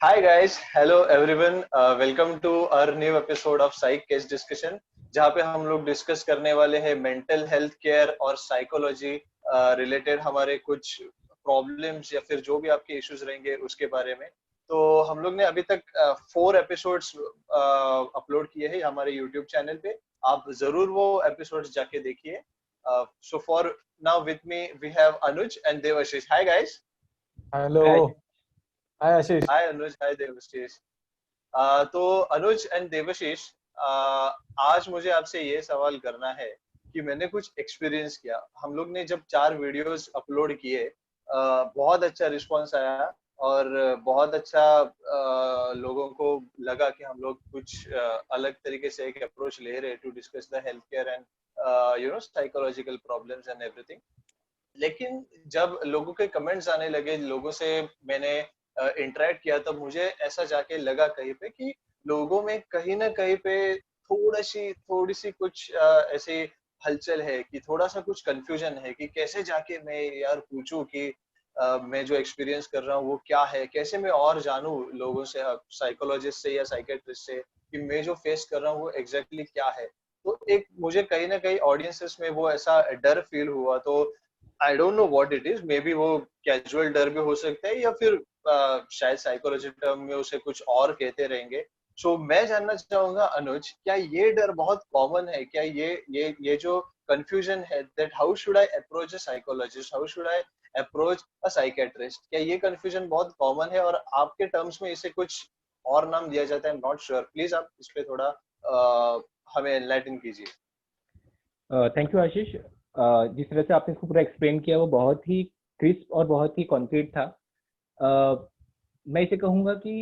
Hi guys, hello everyone. Welcome to our new episode of Psych Case Discussion, जहाँ पे हम लोग discuss करने वाले हैं मेंटल हेल्थ केयर और साइकोलॉजी रिलेटेड हमारे कुछ प्रॉब्लम्स या फिर जो भी आपके इश्यूज रहेंगे उसके बारे में। तो हम लोग ने अभी तक 4 एपिसोड्स अपलोड किए हैं हमारे यूट्यूब चैनल पे। आप जरूर वो एपिसोड्स जाके देखिए। So for now with me we have Anuj and Devashish. Hi guys. Hello. Hi Ashish. Hi Anuj, hi Devashish. तो अनुज एंड देवशीष, आज मुझे आपसे ये सवाल करना है कि मैंने कुछ एक्सपीरियंस किया। हम लोग ने जब 4 वीडियोस अपलोड किए, बहुत अच्छा रिस्पांस आया और बहुत अच्छा लोगों को लगा कि हम लोग कुछ अलग तरीके से एक अप्रोच ले रहे to discuss the health care and psychological problems and everything. लेकिन जब लोगों के कमेंट्स आने लगे, लोगों से मैंने इंटरेक्ट किया, तब मुझे ऐसा जाके लगा कहीं पे कि लोगों में कहीं ना कहीं पे थोड़ी सी कुछ ऐसी हलचल है कि थोड़ा सा कुछ कंफ्यूजन है कि कैसे जाके मैं यार पूछूं कि मैं जो एक्सपीरियंस कर रहा हूँ वो क्या है, कैसे मैं और जानूं लोगों से, साइकोलॉजिस्ट से या साइकेट्रिस्ट से, कि मैं जो फेस कर रहा हूँ वो एग्जैक्टली क्या है। तो एक मुझे कहीं ना कहीं ऑडियंसेस में वो ऐसा डर फील हुआ। तो I don't know what it is, may be वो कैजुअल डर भी हो सकता है या फिर शायद साइकोलॉजी टर्म में उसे कुछ और कहते रहेंगे। सो मैं जानना चाहूंगा अनुज, क्या ये डर बहुत कॉमन है? क्या ये जो कंफ्यूजन है that how should I approach a psychologist, how should I approach a psychiatrist, क्या ये कंफ्यूजन बहुत कॉमन है और आपके टर्म्स में इसे कुछ और नाम दिया जाता है? नॉट श्योर, प्लीज आप इस पे थोड़ा हमें एनलाइटन कीजिए। थैंक यू आशीष। जिस तरह से आपने इसको पूरा एक्सप्लेन किया वो बहुत ही क्रिस्प और बहुत ही कॉन्क्रीट था। मैं इसे कहूँगा कि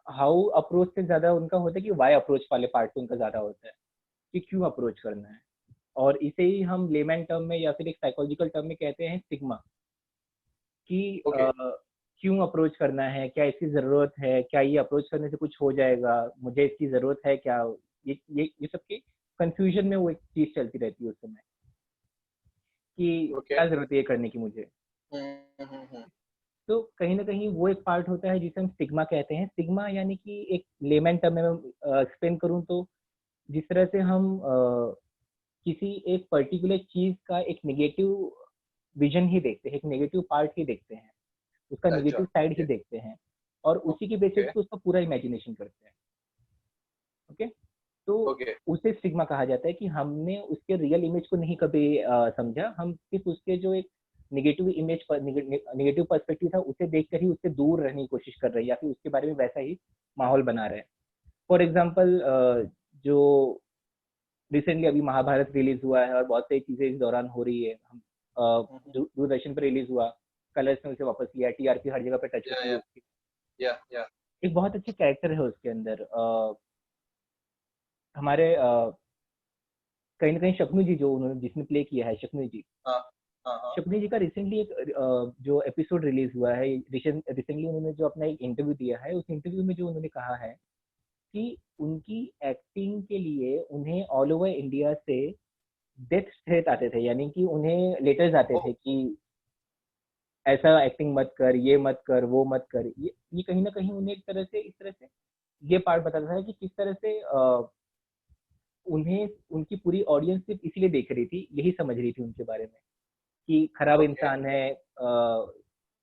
हाउ अप्रोच से ज़्यादा उनका होता है कि वाई अप्रोच वाले पार्ट पे उनका ज़्यादा होता है कि क्यों अप्रोच करना है। और इसे ही हम लेमैन टर्म में या फिर एक साइकोलॉजिकल टर्म में कहते हैं स्टिग्मा, कि ओके। क्यों अप्रोच करना है, क्या इसकी ज़रूरत है, क्या ये अप्रोच करने से कुछ हो जाएगा, मुझे इसकी ज़रूरत है क्या। ये सब की कंफ्यूजन में वो एक चीज़ चलती रहती है उस समय कि ओके। क्या ज़रूरत है ये करने की मुझे। हम्म। तो कहीं ना कहीं वो एक पार्ट होता है जिसे हम स्टिग्मा कहते हैं। स्टिग्मा यानी कि एक लेमैन टर्म में एक्सप्लेन करूँ तो जिस तरह से हम किसी एक पर्टिकुलर चीज़ का एक नेगेटिव विजन ही देखते हैं, एक नेगेटिव पार्ट ही देखते हैं, उसका अच्छा। नेगेटिव साइड ही ओके। देखते हैं और उसी के बेसिस ओके। पे उसका पूरा इमेजिनेशन करते हैं। ओके। तो ओके। उसे स्टिग्मा कहा जाता है कि हमने उसके रियल इमेज को नहीं कभी समझा, हम सिर्फ उसके जो एक नेगेटिव इमेज पर नेगेटिव पर्सपेक्टिव था उसे देखकर ही उससे दूर रहने की कोशिश कर रहे हैं या फिर उसके बारे में वैसा ही माहौल बना रहे हैं। फॉर एग्जाम्पल, जो रिसेंटली अभी महाभारत रिलीज हुआ है और बहुत सारी चीजें इस दौरान हो रही है, हम दूरदर्शन पर रिलीज हुआ, कलर्स ने उसे वापस लिया, टीआरपी हर जगह पे टच या होती है या उसकी। या एक बहुत अच्छे कैरेक्टर है उसके अंदर, हमारे कहीं ना कहीं शकुनी जी, जो उन्होंने जिसने प्ले किया है, शकुनी जी। हाँ हाँ हाँ। शकुनी जी का रिसेंटली एक जो एपिसोड रिलीज हुआ है, रिसेंटली उन्होंने जो अपना एक इंटरव्यू दिया है, उस इंटरव्यू में जो उन्होंने कहा है कि उनकी एक्टिंग के लिए उन्हें ऑल ओवर इंडिया से डेथ थ्रेट आते थे, यानी कि उन्हें लेटर्स आते ओ। थे कि ऐसा एक्टिंग मत कर, ये मत कर, वो मत कर। ये कहीं ना कहीं उन्हें एक तरह से इस तरह से ये पार्ट बताता है कि किस तरह से उन्हें उनकी पूरी ऑडियंस सिर्फ इसीलिए देख रही थी, यही समझ रही थी उनके बारे में कि खराब ओके। इंसान है।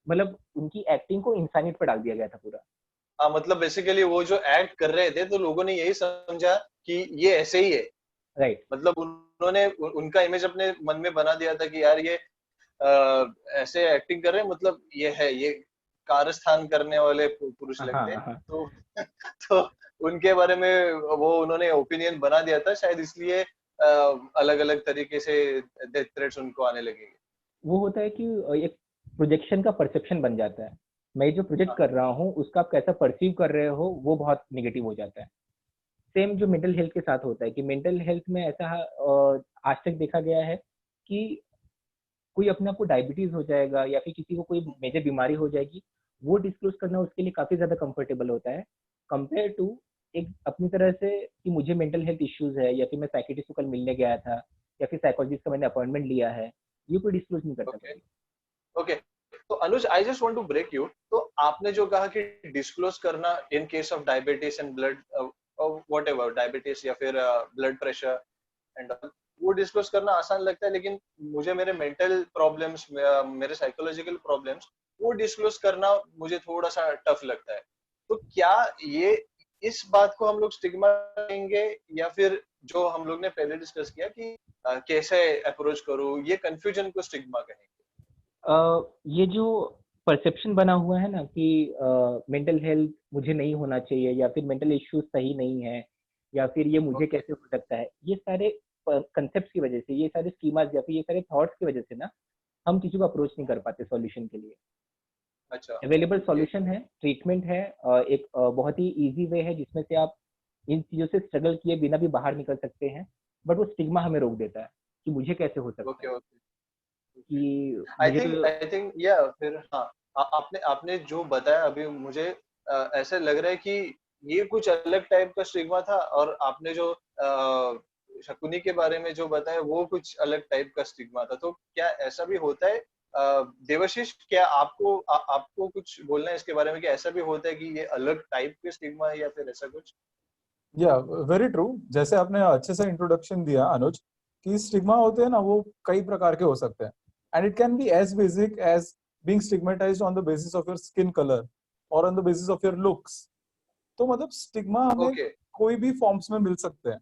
मतलब उनकी एक्टिंग को इंसानियत पर डाल दिया गया था पूरा। हाँ, मतलब बेसिकली वो जो एक्ट कर रहे थे तो लोगों ने यही समझा कि ये ऐसे ही है। राइट। मतलब उन्होंने उनका इमेज अपने मन में बना दिया था कि यार ये ऐसे एक्टिंग कर रहे हैं, मतलब ये है, ये कारस्थान करने वाले पुरुष हाँ लगते हैं। हाँ। तो तो उनके बारे में वो उन्होंने ओपिनियन बना दिया था, शायद इसलिए अलग अलग तरीके से डेथ थ्रेट्स उनको आने लगेंगे। वो होता है कि एक प्रोजेक्शन का परसेप्शन बन जाता है। मैं जो प्रोजेक्ट हाँ। कर रहा हूँ उसका आप कैसा परसीव कर रहे हो वो बहुत नेगेटिव हो जाता है। सेम जो मेंटल हेल्थ के साथ होता है कि मेंटल हेल्थ में ऐसा आज तक देखा गया है कि कोई अपने आप को डायबिटीज हो जाएगा या फिर किसी को कोई मेजर बीमारी हो जाएगी, वो डिस्क्लोज करना उसके लिए काफी ज्यादा कंफर्टेबल होता है कंपेयर टू एक अपनी तरह से कि मुझे मेंटल हेल्थ इश्यूज है या फिर मैं साइकेट्रिस्ट को कल मिलने गया था या फिर साइकोलॉजिस्ट का मैंने अपॉइंटमेंट लिया है, ये कोई डिस्क्लोज नहीं करता ओके। कभी। ओके। तो Anuj, I just want to break you. तो आपने जो कहा कि डिस्क्लोज करना in case of diabetes and blood whatever diabetes या फिर ब्लड प्रेशर एंड वो डिस्क्लोज करना आसान लगता है, लेकिन मुझे मेरे मेंटल प्रॉब्लम्स, मेरे साइकोलॉजिकल प्रॉब्लम्स, वो डिस्क्लोज करना मुझे थोड़ा सा टफ लगता है। तो क्या ये इस बात को हम लोग स्टिग्मा कहेंगे, या फिर जो हम लोग ने पहले डिस्कस किया कि कैसे अप्रोच करूं, ये कंफ्यूजन को स्टिग्मा कहेंगे? ये जो परसेप्शन बना हुआ है ना कि मेंटल हेल्थ मुझे नहीं होना चाहिए, या फिर मेंटल इश्यूज सही नहीं है, या फिर ये मुझे ओके। कैसे हो सकता है, ये सारे कंसेप्ट की वजह से, ये सारे स्कीमास या फिर ये सारे थॉट्स की वजह से ना हम किसी को अप्रोच नहीं कर पाते सॉल्यूशन के लिए। अच्छा। Available okay. सॉल्यूशन है, ट्रीटमेंट है, एक बहुत ही इजी वे है जिसमें से आप इन चीज़ों से स्ट्रगल किए बिना भी बाहर निकल सकते हैं। बट वो स्टिग्मा हमें रोक देता है कि मुझे कैसे हो सकता ओके। है, ओके। कि आई मुझे थिंक तो आई थिंक या फिर हाँ, आपने आपने जो बताया अभी मुझे ऐसे लग रहा है कि ये कुछ अलग टाइप का स्टिग्मा था, और आपने जो शकुनी के बारे में जो बताया वो कुछ अलग टाइप का स्टिग्मा था। तो क्या ऐसा भी होता है? देवाशीष, क्या आपको कुछ बोलना है इसके बारे में कि ऐसा भी होता है कि ये अलग टाइप के स्टिग्मा है या फिर ऐसा कुछ? या वेरी ट्रू। जैसे आपने अच्छे से इंट्रोडक्शन दिया अनुज, कि स्टिग्मा होते हैं ना वो कई प्रकार के हो सकते हैं, and it can be as basic as being stigmatized on the basis of your skin colour और on the basis of your looks. तो मतलब स्टिग्मा हमें ओके। कोई भी फॉर्म्स में मिल सकते हैं।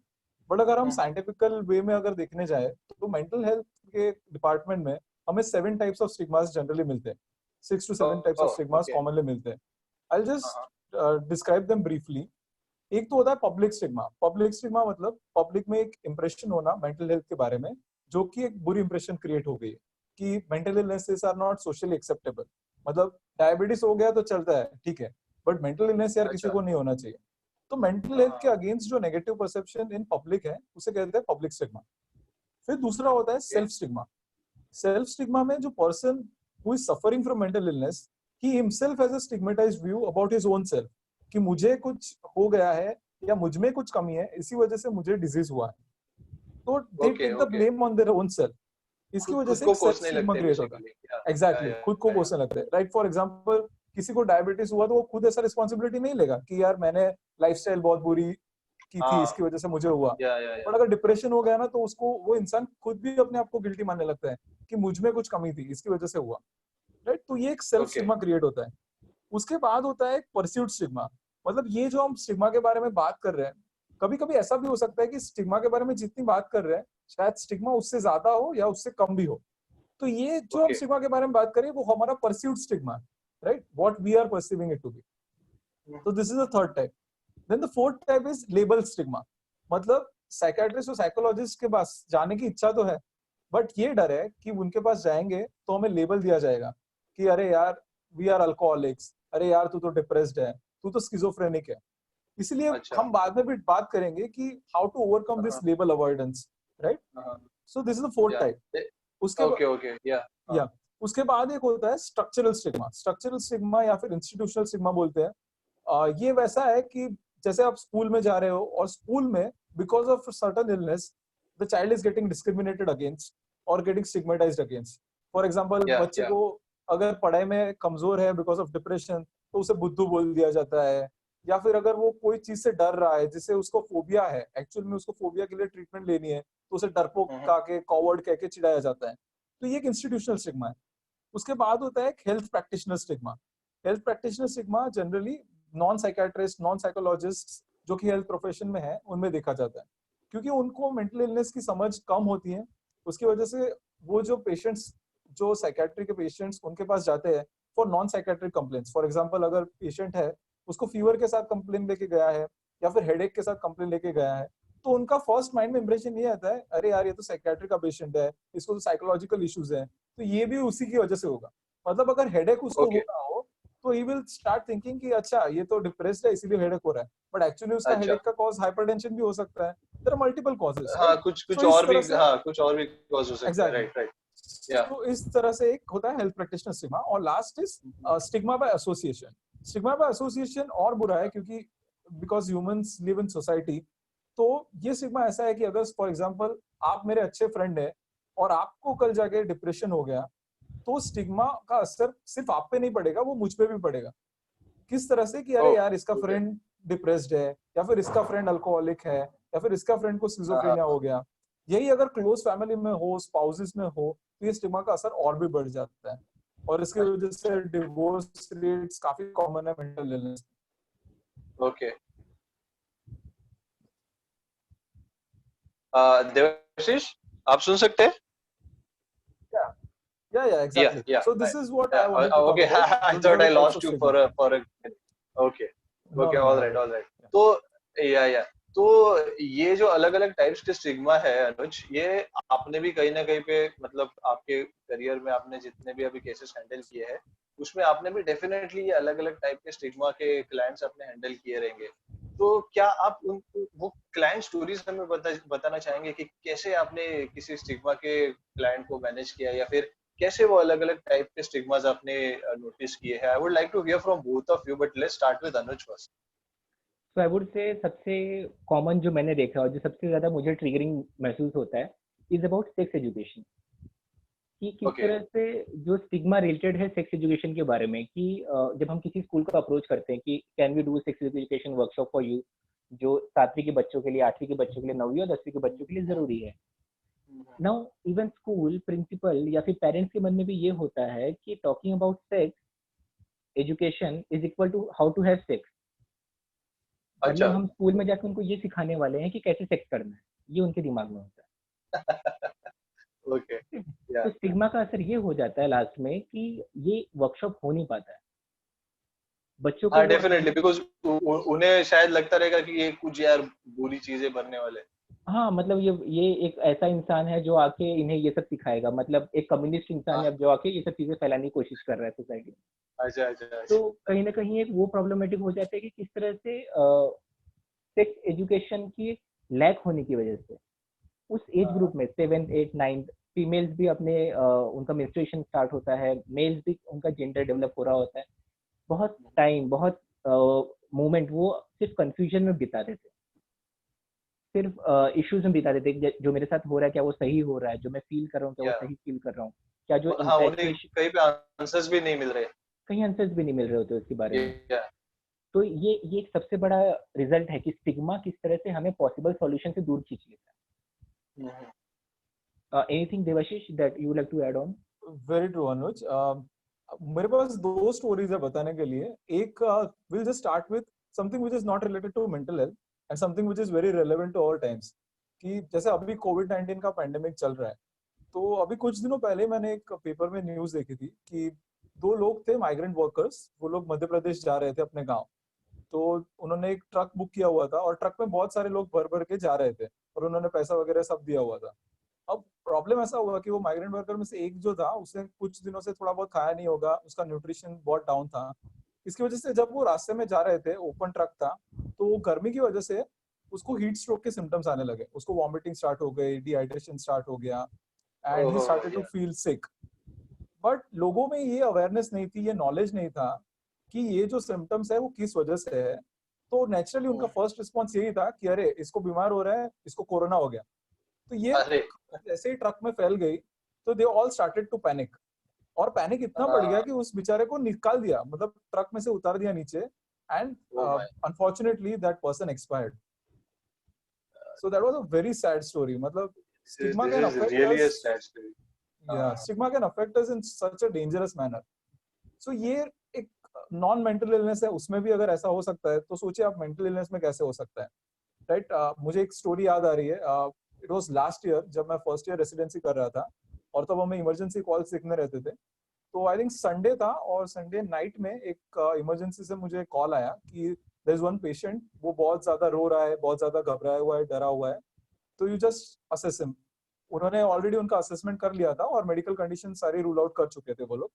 बट अगर हम साइंटिफिकल वे में अगर देखने जाए तो मेंटल हेल्थ के डिपार्टमेंट में हमें 7 टाइप्स ऑफ स्टिग्मास जनरली मिलते हैं। 6 to 7 types of stigmas okay. Commonly मिलते हैं। आई हाँ। Just describe them briefly. एक तो होता है पब्लिक स्टिग्मा। पब्लिक स्टिग्मा मतलब पब्लिक में एक इंप्रेशन होना मेंटल हेल्थ के बारे में, जो कि एक बुरी इंप्रेशन क्रिएट हो गई है कि mental illnesses are not socially acceptable. मतलब डायबिटीज हो गया तो चलता है, ठीक है, बट मेंटल इलनेस यार किसी अच्छा। को नहीं होना चाहिए। तो मेंटल हेल्थ के हाँ। अगेंस्ट जो नेगेटिव परसेप्शन इन पब्लिक है उसे कहते हैं पब्लिक स्टिग्मा। फिर दूसरा होता है okay. Self stigma. Self stigma में जो person who is suffering from mental illness, he himself has a stigmatized view about his own self, कि मुझे कुछ हो गया है या मुझ में कुछ कमी है, इसी वजह से मुझे डिजीज हुआ है। तो they okay. Take the okay. Blame on their own self. इसकी खुद वजह खुद से को एक सेल्फ कोसने स्टिग्मा लगते हैं क्रिएट होता बेसिकली। है। एग्जैक्टली, खुद को या कोसने लगते हैं। राइट, फॉर एग्जांपल किसी को डायबिटीज हुआ तो वो खुद ऐसा रिस्पॉन्सिबिलिटी नहीं लेगा कि यार मैंने लाइफस्टाइल बहुत बुरी की थी, हाँ। इसकी वजह से मुझे हुआ। या बट अगर डिप्रेशन हो गया ना तो उसको वो इंसान खुद भी अपने आप को गिल्टी मानने लगता है कि मुझ में कुछ कमी थी, इसकी वजह से हुआ। राइट, तो ये एक सेल्फ ओके। स्टिग्मा क्रिएट होता है। उसके बाद होता है परस्यूट स्टिग्मा। मतलब ये जो हम स्टिग्मा के बारे में बात कर रहे हैं, कभी कभी ऐसा भी हो सकता है कि स्टिग्मा के बारे में जितनी बात कर रहे हैं शायद स्टिग्मा उससे ज्यादा हो या उससे कम भी हो। तो ये जो हम ओके। स्टिग्मा के बारे में बात करें वो हमारा परस्यूट स्टिग्मा है, right, what we are perceiving it to be. तो this is the third type. Then the fourth type is label stigma. मतलब साइकियाट्रिस्ट और साइकोलॉजिस्ट के पास जाने की इच्छा तो है, बट ये डर है कि उनके पास जाएंगे तो हमें लेबल दिया जाएगा कि अरे यार वी आर अल्कोहलिक्स, अरे यार तू तो डिप्रेस्ड है, तू तो स्किजोफ्रेनिक है। इसलिए अच्छा। हम बाद में भी बात करेंगे कि हाउ टू ओवरकम दिस हाँ। Label avoidance, right. हाँ। So this is the fourth या। टाइप। उसके ओके। ओके। हाँ। या उसके बाद एक होता है स्ट्रक्चरल स्टिग्मा। स्ट्रक्चरल स्टिग्मा या फिर इंस्टीट्यूशनल स्टिग्मा बोलते हैं। ये वैसा है कि जैसे आप स्कूल में जा रहे हो और स्कूल में because of certain illness the child is getting discriminated against और गेटिंग स्टिग्मेटाइज्ड अगेंस्ट। फॉर एग्जांपल या। बच्चे को अगर पढ़ाई में कमजोर है बिकॉज ऑफ डिप्रेशन तो उसे बुद्धू बोल दिया जाता है। या फिर अगर वो कोई चीज से डर रहा है जिससे उसको फोबिया है, एक्चुअल में उसको फोबिया के लिए ट्रीटमेंट लेनी है, तो उसे डरपोक कहा के कॉवर्ड कह के चिढ़ाया जाता है। तो ये एक इंस्टीट्यूशनल स्टिग्मा है। उसके बाद होता है health practitioner stigma. Health practitioner stigma generally non psychiatrist, non psychologist जो कि हेल्थ प्रोफेशन में है उनमें देखा जाता है, क्योंकि उनको मेंटल इलनेस की समझ कम होती है। उसकी वजह से वो जो पेशेंट्स, जो साइकियाट्री के पेशेंट्स उनके पास जाते हैं for non psychiatric complaints. For example अगर पेशेंट है उसको फीवर के साथ कंप्लेन लेके गया है या फिर हेडेक के साथ कंप्लेन लेके गया है, तो उनका फर्स्ट माइंड में इंप्रेशन ये आता है अरे यार ये तो साइकियाट्री का पेशेंट है, इसको तो साइकोलॉजिकल इश्यूज है, तो ये भी उसी की वजह से होगा। मतलब अगर हेडेक उसको हो ओके। रहा हो तो ही विल स्टार्ट थिंकिंग कि अच्छा ये तो डिप्रेस्ड है इसीलिए हेडेक हो रहा है, बट एक्चुअली उसका अच्छा। हेडेक का कॉज हाइपरटेंशन भी हो सकता है। देयर आर मल्टीपल कॉजेस, हाँ, राइट। कुछ सो कुछ इस और भी, तरह से हाँ कुछ और भी कॉज हो सकता है। Exactly right. राइट। या। तो इस तरह से एक होता है हेल्थ प्रैक्टिशनर स्टिग्मा। और last is stigma by association. Stigma by association और बुरा है क्योंकि because humans live in society. तो ये स्टिग्मा ऐसा है कि अगर फॉर एग्जांपल आप मेरे अच्छे फ्रेंड है और आपको कल जाके डिप्रेशन हो गया तो स्टिग्मा का असर सिर्फ आप पे नहीं पड़ेगा, वो मुझ पे भी पड़ेगा। किस तरह से कि अरे यार इसका फ्रेंड डिप्रेस्ड है, या फिर इसका फ्रेंड अल्कोहलिक है, या फिर इसका फ्रेंड को सिजोफ्रेनिया हो गया। यही अगर क्लोज फैमिली में हो, स्पाउसेस में हो, तो ये स्टिग्मा का असर और भी बढ़ जाता है, और इसकी वजह से डिवोर्स रेट्स काफी कॉमन है मेंटल इलनेस। ओके, देवाशीष आप सुन सकते हैं? Yeah, exactly. Yeah. So this is what I wanted to talk Okay, about. I So thought these are I the types lost of you stigma. for a minute. Okay, No, okay, no, all no, right, no. all right. तो या तो ये जो अलग अलग types के stigma है अनुज, ये आपने भी कहीं ना कहीं पे मतलब आपके करियर में आपने जितने भी अभी केसेस हैंडल किए हैं उसमें आपने भी डेफिनेटली ये अलग अलग टाइप के स्टिग्मा के क्लाइंट्स आपने हैंडल किए रहेंगे। तो क्या आप उन वो क्लाइंट स्टोरीज हमें बताना चाहेंगे कि कैसे आपने किसी स्टिग्मा के क्लाइंट को मैनेज किया, या फिर कैसे वो अलग अलग टाइप के स्टिग्मास आपने नोटिस किए हैं? I would like to hear from both of you, but let's start with Anuj first. तो आई वुड से सबसे कॉमन जो मैंने देखा और जो सबसे ज़्यादा मुझे ट्रिगरिंग महसूस होता है इज अबाउट सेक्स एजुकेशन। कि किस ओके, तरह से जो स्टिग्मा रिलेटेड है सेक्स एजुकेशन के बारे में, कि जब हम किसी स्कूल को अप्रोच करते हैं कि can we do sex education workshop for you, जो 7वीं के बच्चों के लिए, 8वीं के बच्चों के लिए, 9वीं और 10वीं के बच्चों के लिए ज़रूरी है। नाउ इवन स्कूल प्रिंसिपल या फिर पेरेंट्स के मन में भी ये होता है कि talking about sex education is equal to how to have sex. अच्छा। मतलब हम स्कूल में जाकर उनको ये सिखाने वाले हैं कि कैसे सेक्स करना है, ये उनके दिमाग में होता ओके, है। या तो स्टिग्मा का असर ये हो जाता है लास्ट में कि ये वर्कशॉप हो नहीं पाता है बच्चों को हाँ वो डेफिनेटली, बिकॉज उन्हें शायद लगता रहेगा कि ये कुछ यार बुरी चीजें बनने वाले। हाँ, मतलब ये एक ऐसा इंसान है जो आके इन्हें ये सब सिखाएगा, मतलब एक कम्युनिस्ट इंसान हाँ, है जो आके ये सब चीजें फैलाने की कोशिश कर रहा है सोसाइटी में। अच्छा अच्छा तो अच्छा। कहीं ना कहीं एक वो प्रॉब्लमेटिक हो जाता है कि किस तरह से सेक्स एजुकेशन की लैक होने की वजह से उस एज ग्रुप में 7th 8th 9th फीमेल्स भी अपने उनका मेंस्ट्रुएशन स्टार्ट होता है, मेल्स भी उनका जेंडर डेवलप हो रहा होता है। बहुत टाइम, बहुत मोमेंट वो सिर्फ कंफ्यूजन में बिता देते, सिर्फ इश्यूज में बिता देते कि जो मेरे साथ हो रहा है क्या वो सही हो रहा है, जो मैं फील कर रहा हूँ क्या वो या सही फील कर रहा हूँ, क्या जो हाँ, उन्हें इंफैक्चुएशन, कहीं पे आंसर्स भी नहीं मिल रहे। कहीं आंसर्स भी नहीं मिल रहे होते उसके बारे में। या तो ये एक सबसे बड़ा रिजल्ट है कि स्टिग्मा किस तरह से हमें पॉसिबल सॉल्यूशन से दूर खींच लेता है। Anything Devashish that you would like to add on? Very true Anuj. मेरे पास दो स्टोरीज है बताने के लिए। एक will just start with something which is not related to mental health and something which is very relevant to our times. कि जैसे अभी कोविड-19 का पैंडेमिक चल रहा है, तो अभी कुछ दिनों पहले मैंने एक पेपर में न्यूज देखी थी कि दो लोग थे माइग्रेंट वर्कर्स, वो लोग मध्य प्रदेश जा रहे थे अपने गांव। तो उन्होंने एक ट्रक बुक किया हुआ था और ट्रक में बहुत सारे लोग भर भर के जा रहे थे और उन्होंने पैसा वगैरह सब दिया हुआ था। अब प्रॉब्लम ऐसा हुआ कि वो माइग्रेंट वर्कर में से एक जो था उसने कुछ दिनों से थोड़ा बहुत खाया नहीं होगा, उसका न्यूट्रिशन बहुत डाउन था। इसकी वजह से जब वो रास्ते में जा रहे थे, ओपन ट्रक था, तो वो गर्मी की वजह से उसको हीट स्ट्रोक के सिम्टम्स आने लगे। उसको वॉमिटिंग स्टार्ट हो गई, डिहाइड्रेशन स्टार्ट हो गया एंड ही ओहो स्टार्टेड टू या फील सिक। बट लोगों में ये अवेयरनेस नहीं थी, ये नॉलेज नहीं था कि ये जो सिम्टम्स है वो किस वजह से है। तो नेचुरली उनका फर्स्ट रिस्पॉन्स यही था कि अरे इसको बीमार हो रहा है, इसको कोरोना हो गया। तो ये अरे जैसे ही ट्रक में फैल गई तो they all started to panic, और पैनिक इतना बढ़ गया कि उस बेचारे को निकाल दिया, मतलब ट्रक में से उतार दिया नीचे and oh my, unfortunately that person expired. So that was a very sad story. मतलब stigma this can is affect really a us, sad story. या stigma can affect us in such a dangerous manner. So ये एक non mental illness है, उसमें भी अगर ऐसा हो सकता है तो सोचिए आप मेंटल इलनेस में कैसे हो सकता है, राइट? मुझे एक स्टोरी याद आ रही है। इट वाज लास्ट ईयर जब मैं फर्स्ट ईयर रेसिडेंसी कर रहा था, और तब हमें इमरजेंसी कॉल सीखने रहते थे। तो आई थिंक संडे था और संडे नाइट में एक इमरजेंसी से मुझे कॉल आया कि देयर इज वन पेशेंट, वो बहुत ज्यादा रो रहा है, बहुत ज्यादा घबराया हुआ है, डरा हुआ है, तो यू जस्ट असेस हिम। उन्होंने ऑलरेडी उनका असेसमेंट कर लिया था और मेडिकल कंडीशन सारी रूल आउट कर चुके थे वो लोग।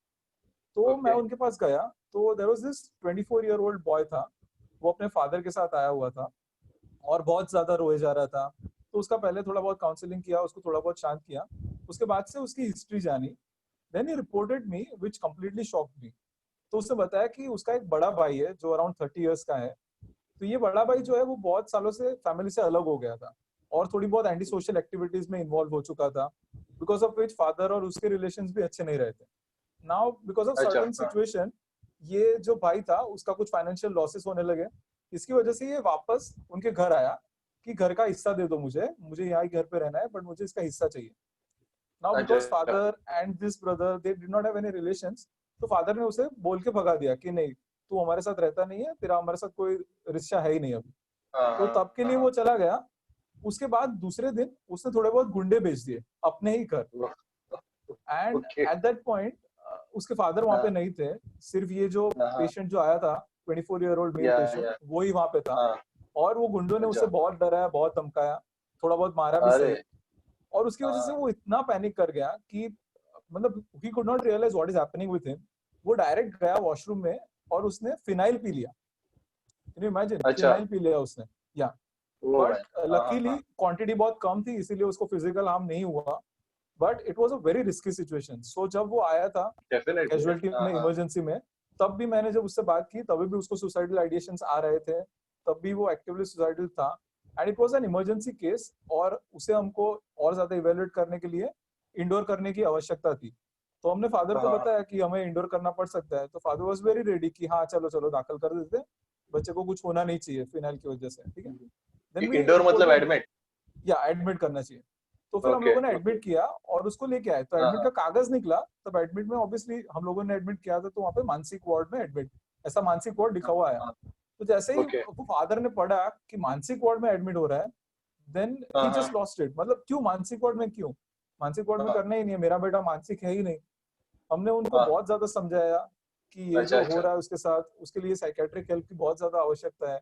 तो मैं ओके, उनके पास गया, तो there was this 24-year-old boy था, वो अपने फादर के साथ आया हुआ था और बहुत ज्यादा रोए जा रहा था। तो उसका पहले थोड़ा बहुत काउंसलिंग किया, उसको थोड़ा बहुत शांत किया, उसके बाद से उसकी हिस्ट्री जानी। Then he reported me which completely shocked me. तो उसने बताया कि उसका एक बड़ा भाई है जो अराउंड 30 इयर्स का है। तो ये बड़ा भाई जो है वो बहुत सालों से फैमिली से अलग हो गया था और थोड़ी बहुत एंटी सोशल एक्टिविटीज में इन्वॉल्व हो चुका था, बिकॉज ऑफ विच फादर और उसके रिलेशंस भी अच्छे नहीं रहे थे। नाउ बिकॉज ऑफ अच्छा, सर्टेन हाँ, सिचुएशन ये जो भाई था उसका कुछ फाइनेंशियल लॉसेस होने लगे, इसकी वजह से ये वापस उनके घर आया कि घर का हिस्सा दे दो मुझे यहाँ ही घर पे रहना है, बट मुझे इसका हिस्सा चाहिए। नाउ अच्छा, because father and this brother they did not have any relations, तो फादर ने उसे बोल के भगा दिया कि नहीं तू हमारे साथ रहता नहीं है, तेरा हमारे साथ कोई रिश्ता है ही नहीं अभी। हाँ, तो हाँ, तब के लिए हाँ, वो चला गया। उसके बाद दूसरे दिन उसने थोड़े बहुत गुंडे भेज दिए अपने ही घर, and okay, at that point उसके फादर वहां पे हाँ, नहीं थे, सिर्फ ये जो हाँ, पेशेंट जो आया था 24-year-old मेल पेशेंट या, वो ही वहां पे था। हाँ, और वो गुंडों ने उसे अच्छा, बहुत डराया, बहुत धमकाया, थोड़ा बहुत मारा भी अरे, सही। और उसकी वजह से हाँ, वो इतना पैनिक कर गया कि मतलब he could not realise what is happening with him. वो डायरेक्ट गया वॉशरूम में और उसने फिनाइल पी लिया। कैन यू इमेजिन, अच्छा, फिनाइल पी लिया उसने। या वो बट मैन, हाँ, हाँ, लकीली हाँ, क्वांटिटी बहुत कम थी इसीलिए उसको फिजिकल हार्म नहीं हुआ, but it was a very risky situation. So जब वो आया था डेफिनेटली, कैजुअलिटी हाँ, में, हाँ, इमरजेंसी में, तब भी मैंने जब उससे बात की तभी भी उसको सुसाइडल आइडिएशंस आ रहे थे, तब भी वो एक्टिवली सुसाइडल था। And it was an emergency case और उसे हमको और ज्यादा इवेल्युएट करने के लिए इंडोर करने की आवश्यकता थी। तो हमने फादर को हाँ, बताया कि हमें इंडोर करना पड़ सकता है, तो फादर वाज वेरी रेडी कि हाँ चलो चलो दाखिल कर देते हैं, बच्चे को कुछ होना नहीं चाहिए फिनाइल की वजह से, ठीक है। देन वी इंडोर मतलब रिपोर्टेड, एडमिट, या एडमिट करना चाहिए। तो फिर हम ओके, लोगों ने ओके, एडमिट किया और उसको लेके आए, तो हाँ, एडमिट का हाँ, कागज निकला। तब एडमिट में ऑब्वियसली हम लोगों ने एडमिट किया था, तो वहाँ पे मानसिक वार्ड में एडमिट, ऐसा मानसिक वार्ड लिखा हुआ है। हाँ, तो जैसे ही ओके, वो फादर ने पढ़ा कि मानसिक वार्ड में एडमिट हो रहा है, देन हाँ, ही हाँ, जस्ट लॉस्ट इट। मतलब क्यों मानसिक वार्ड में, क्यों मानसिक वार्ड में हाँ, करना ही नहीं है, मेरा बेटा मानसिक है ही नहीं। हमने उनको हाँ, बहुत ज्यादा समझाया कि ये अच्छा, जो हो अच्छा, रहा है उसके साथ, उसके लिए साइकेट्रिक हेल्प की बहुत ज्यादा आवश्यकता है।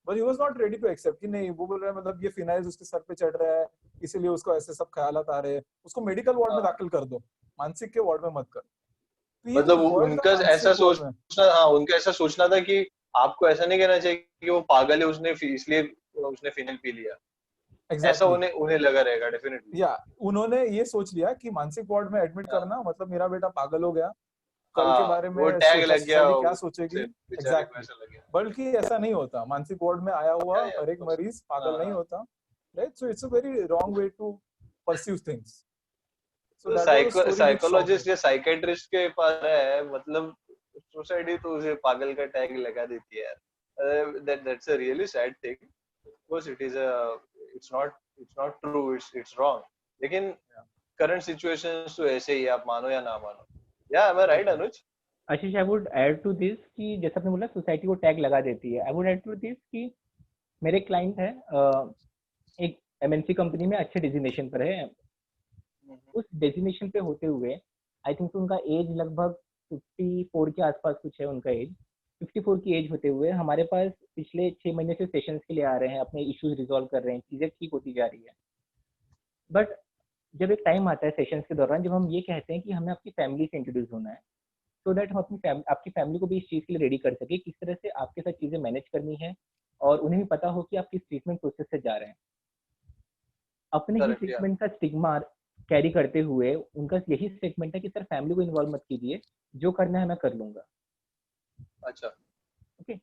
But he was not ready to accept कि नहीं, वो बोल रहा है मतलब ये फिनाइल उसके सर पे चढ़ रहा है इसीलिए उसको ऐसे सब ख्यालात आ रहे हैं, उसको मेडिकल वार्ड में हाँ, दाखिल कर दो, मानसिक के वार्ड में मत कर। तो ये जो मतलब वर्ड था उनका ऐसा मानसिक वार्ड में, सोचना, हाँ, उनका ऐसा सोचना था कि आपको ऐसा नहीं कहना चाहिए कि वो पागल है, इसलिए उसने फिनाइल पी लिया, ऐसा एग्जैक्टली उन्हें उन्हें लगा रहेगा डेफिनेटली, या उन्होंने ये सोच लिया कि मानसिक वार्ड में एडमिट हाँ, करना मतलब मेरा बेटा पागल हो गया, कल के हाँ, बारे वो में टैग सोचा लग गया सोसाइटी क्या सोचेगी। उसे, बेचारे को एग्जैक्टली ऐसा लग गया, बल्कि ऐसा नहीं होता, मानसिक वार्ड में आया हुआ या हर ऑफ एक कोर्स, मरीज हाँ, पागल नहीं हाँ, होता, right. So it's a very wrong way to perceive things. So तो that was a story which shocked me. Psychologist या साइकेट्रिस्ट के पास है, मतलब सोसाइटी तो उसे पागल का टैग लगा देती है यार, that's a really sad thing, course it is a it's not true, it's wrong, लेकिन करंट सिचुएशंस तो ऐसे ही है, आप मानो या ना मानो, या am I right बिल्कुल Anuj? Ashish, I would add to this कि जैसे आपने बोला सोसाइटी को टैग लगा देती है, I would add to this कि मेरे क्लाइंट है एक एमएनसी कंपनी में अच्छे डेजिग्नेशन पर है। उस डेजिग्नेशन पे होते हुए आई थिंक उनका एज लगभग 54 के आसपास कुछ है उनका एज। 54 की एज होते हुए हमारे पास पिछले 6 महीने से सेशंस के लिए आ रहे हैं, अपने इश्यूज रिजॉल्व कर रहे हैं, चीजें ठीक होती जा रही है। बट जब एक टाइम आता है सेशंस के दौरान जब हम ये कहते हैं कि हमें आपकी फैमिली से इंट्रोड्यूस होना है, सो दैट हम आपकी फैमिली को भी इस चीज़ के लिए रेडी कर सके, किस तरह से आपके साथ चीज़ें मैनेज करनी है और उन्हें भी पता हो कि आप किस ट्रीटमेंट प्रोसेस से जा रहे हैं। अपने ही करेक्ट, या, ट्रीटमेंट का स्टिग्मा कैरी करते हुए उनका यही स्टेटमेंट है कि सर फैमिली को इन्वॉल्व मत कीजिए, जो करना है मैं कर लूंगा। अच्छा, ओके,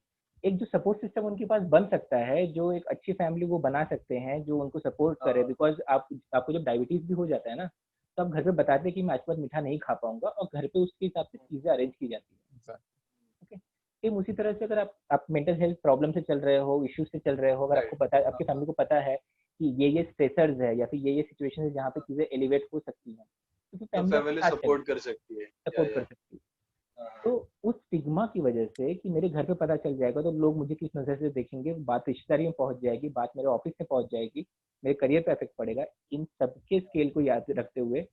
एक जो सपोर्ट सिस्टम उनके पास बन सकता है, जो एक अच्छी फैमिली वो बना सकते हैं जो उनको सपोर्ट करे, हाँ, बिकॉज आपको जब डायबिटीज भी हो जाता है ना, तो आप घर पे बताते हैं कि मैं आज के बाद मीठा नहीं खा पाऊंगा और घर पे उसके हिसाब से चीजें अरेंज की जाती है। ओके, सेम उसी तरह से अगर आप मेंटल हेल्थ प्रॉब्लम से चल रहे हो, इश्यूज से चल रहे हो, अगर राइट, आपको पता है, आपकी फैमिली को पता है कि ये स्ट्रेसर्स है या फिर ये सिचुएशन है जहाँ पे चीजें एलिवेट हो सकती हैं, तो फिर तो फैमिली आपके फैमिली साथ सपोर्ट चलेगी, कर सकती है, सपोर्ट या, कर सकती है। हाँ, तो हाँ, उस स्टिग्मा की वजह से कि मेरे घर पे पता चल जाएगा तो लोग मुझे किस नजर से देखेंगे, बात रिश्तेदारी में पहुंच जाएगी, बात मेरे ऑफिस में पहुंच जाएगी, मेरे करियर पे इफेक्ट पड़ेगा, इन सबके स्केल को याद रखते हुए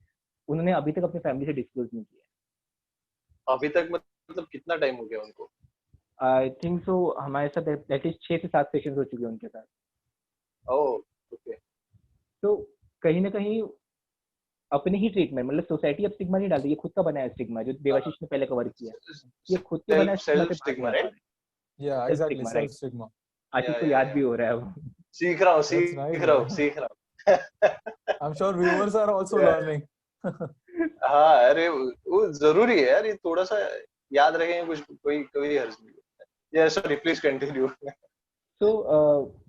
उन्होंने अभी तक अपनी फैमिली से डिस्क्लोज नहीं किया। अभी तक मतलब कितना टाइम हो गया उनको? आई थिंक सो हमारे साथ एटलीस्ट 6 से 7 सेशन हो चुके हैं उनके साथ। ओह, ओके, तो कहीं ना कहीं अपने ही ट्रीटमेंट, मतलब सोसाइटी अब स्टिग्मा नहीं डालती, ये खुद का बनाया स्टिग्मा जो देवाशीष ने पहले कवर किया, ये खुद के बनाया सेल्फ स्टिग्मा सेल्फ से भाग स्टिग्मा, नहीं पा राइट, रहे। या self exactly stigma, self right. Stigma. Ashish को या, याद या, भी हो रहा है वो। सीख रहा हूँ, दैट्स नाइस सीख रहा हूँ, यार। सीख रहा हूँ। I am sure viewers are also yeah, learning. हाँ, अरे वो जरूरी है यार, ये थोड़ा सा याद रखेंगे, कुछ कोई कोई हर्ज नहीं। या सॉरी, प्लीज कंटिन्यू। तो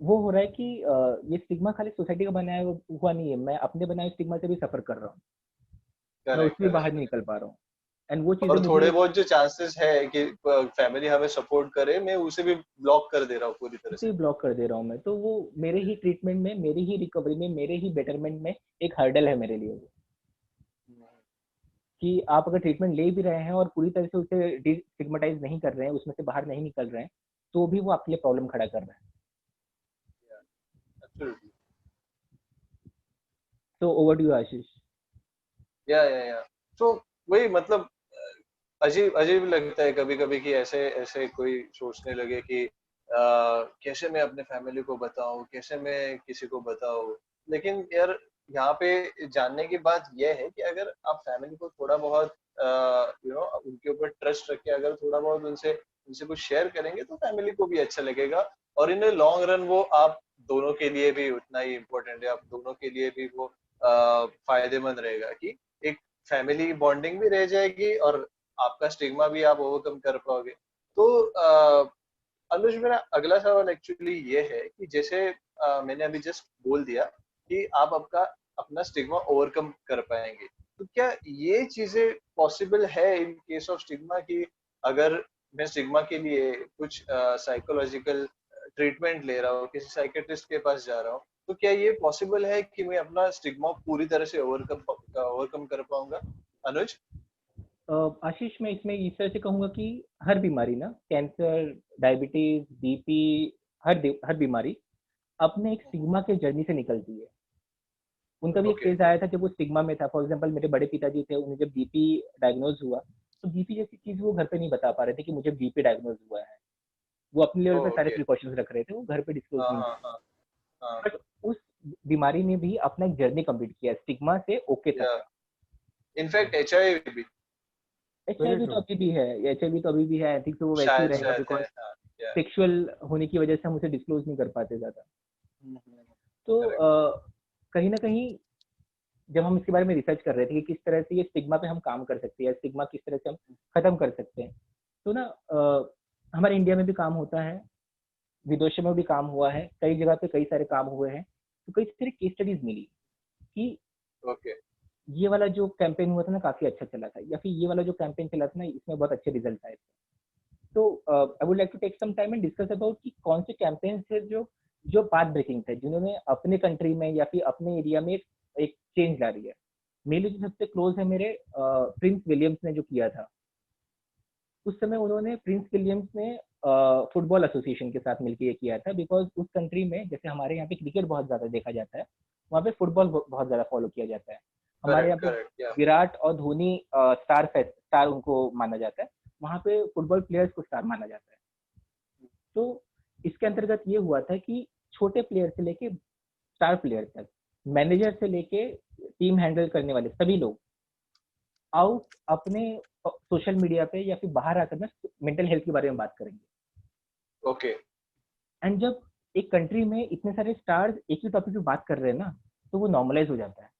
वो हो रहा है कि ये स्टिग्मा खाली सोसाइटी का बनाया हुआ नहीं है, मैं अपने बनाए स्टिग्मा से भी सफर कर रहा हूँ, मैं करेक्ट, उससे भी बाहर करेक्ट, नहीं करेक्ट, निकल पा रहा हूँ। एंड वो चीजें और थोड़े मुझे बहुत जो चांसेस है कि फैमिली हमें सपोर्ट करे, मैं उसे भी ब्लॉक कर दे रहा हूँ पूरी तरह उसे से। ही ब्लॉक कर दे रहा हूँ मैं, तो वो मेरे ही ट्रीटमेंट में, मेरी ही रिकवरी में, मेरे ही बेटरमेंट में एक हर्डल है मेरे लिए वो, कि आप अगर ट्रीटमेंट ले भी रहे हैं और पूरी तरह से उसे डिस्टिग्मेटाइज नहीं कर रहे हैं, उसमें से बाहर नहीं निकल रहे हैं, तो भी वो आपके लिए प्रॉब्लम खड़ा कर रहा है। Absolutely. तो ओवर टू यू आशीष। या तो वही मतलब अजीब अजीब लगता है कभी कभी कि ऐसे ऐसे कोई सोचने लगे कि कैसे मैं अपने फैमिली को बताऊं, कैसे मैं किसी को बताऊं। लेकिन यार यहाँ पे जानने की बात यह है कि अगर आप फैमिली को थोड़ा बहुत उनके ऊपर ट्रस्ट रख के अगर थोड़ा बहुत उनसे उनसे कुछ शेयर करेंगे तो फैमिली को भी अच्छा लगेगा, और इन लॉन्ग रन वो आप दोनों के लिए भी उतना ही इम्पोर्टेंट है, आप दोनों के लिए भी वो फायदेमंद रहेगा कि एक फैमिली बॉन्डिंग भी रह जाएगी और आपका स्टिग्मा भी आप ओवरकम कर पाओगे। तो अनुज, मेरा अगला सवाल एक्चुअली ये है कि जैसे मैंने अभी जस्ट बोल दिया कि आप आपका अपना स्टिग्मा ओवरकम कर पाएंगे, तो क्या ये चीजें पॉसिबल है इन केस ऑफ स्टिग्मा कि अगर मैं स्टिग्मा के लिए कुछ साइकोलॉजिकल ट्रीटमेंट ले रहा हूँ, किसी साइकेट्रिस्ट के पास जा रहा हूँ, तो क्या ये पॉसिबल है कि मैं अपना स्टिग्मा पूरी तरह से ओवरकम कर पाऊंगा? अनुज। आशीष, मैं इसमें इस तरह से कहूंगा कि हर बीमारी ना, कैंसर, डायबिटीज, बीपी, हर बीमारी अपने एक स्टिग्मा के जर्नी से निकलती है। उनका भी एक ओके। फेज आया था जब वो स्टिग्मा में था। फॉर एग्जांपल मेरे बड़े पिताजी थे, उन्हें जब बीपी डायग्नोज हुआ, तो बीपी जैसी चीज वो घर पे नहीं बता पा रहे थे कि मुझे बीपी डायग्नोज हुआ है। वो अपने लेवल पे सारे ओके। प्रिकॉशंस रख रहे थे, वो घर पे डिस्क्लोज हाँ नहीं हाँ कर हाँ हाँ। रहे। बट उस बीमारी ने भी अपना एक जर्नी कंप्लीट किया स्टिग्मा से ओके तक। या इनफैक्ट HIV भी एचआईवी वेरी तो ट्रू। अभी भी है, एचआईवी तो अभी भी है। आई थिंक तो वो वैसे ही शायद रहेगा, शायद है, बिकॉज हाँ। या सेक्सुअल होने की वजह से हम उसे डिस्क्लोज नहीं कर पाते ज्यादा। तो करेक्ट। कहीं ना कहीं जब हम इसके बारे में रिसर्च कर रहे थे कि किस तरह से ये स्टिग्मा पे हम काम कर सकते हैं, स्टिग्मा किस तरह से हम खत्म कर सकते हैं, तो ना हमारे इंडिया में भी काम होता है, विदेशों में भी काम हुआ है, कई जगह पे कई सारे काम हुए हैं। तो कई सारी केस स्टडीज मिली कि ओके। ये वाला जो कैंपेन हुआ था ना काफी अच्छा चला था, या फिर ये वाला जो कैंपेन चला था ना इसमें बहुत अच्छे रिजल्ट आए थे। तो I would like to take some time and discuss about कि कौन से कैंपेन्स थे जो जो पाथ ब्रेकिंग थे, जिन्होंने अपने कंट्री में या फिर अपने एरिया में एक चेंज ला रही है। मेरे जो सबसे क्लोज है मेरे प्रिंस विलियम्स ने जो किया था। उस समय उन्होंने प्रिंस विलियम्स ने फुटबॉल एसोसिएशन के साथ मिलकर ये किया था, बिकॉज उस कंट्री में जैसे हमारे यहाँ पे क्रिकेट बहुत ज्यादा देखा जाता है, वहाँ पे फुटबॉल बहुत ज्यादा फॉलो किया जाता है। हमारे करेक्ट यहाँ पे करेक्ट। या विराट और धोनी स्टार उनको माना जाता है, वहाँ पे फुटबॉल प्लेयर्स को स्टार माना जाता है। तो इसके अंतर्गत ये हुआ था कि छोटे प्लेयर से लेके स्टार प्लेयर तक, मैनेजर से लेके टीम हैंडल करने वाले सभी लोग आउट अपने सोशल मीडिया पे या फिर बाहर आकर ना मेंटल हेल्थ के बारे में बात करेंगे। ओके। एंड जब एक कंट्री में इतने सारे स्टार्स एक ही टॉपिक पे बात कर रहे हैं ना, तो वो नॉर्मलाइज हो जाता है,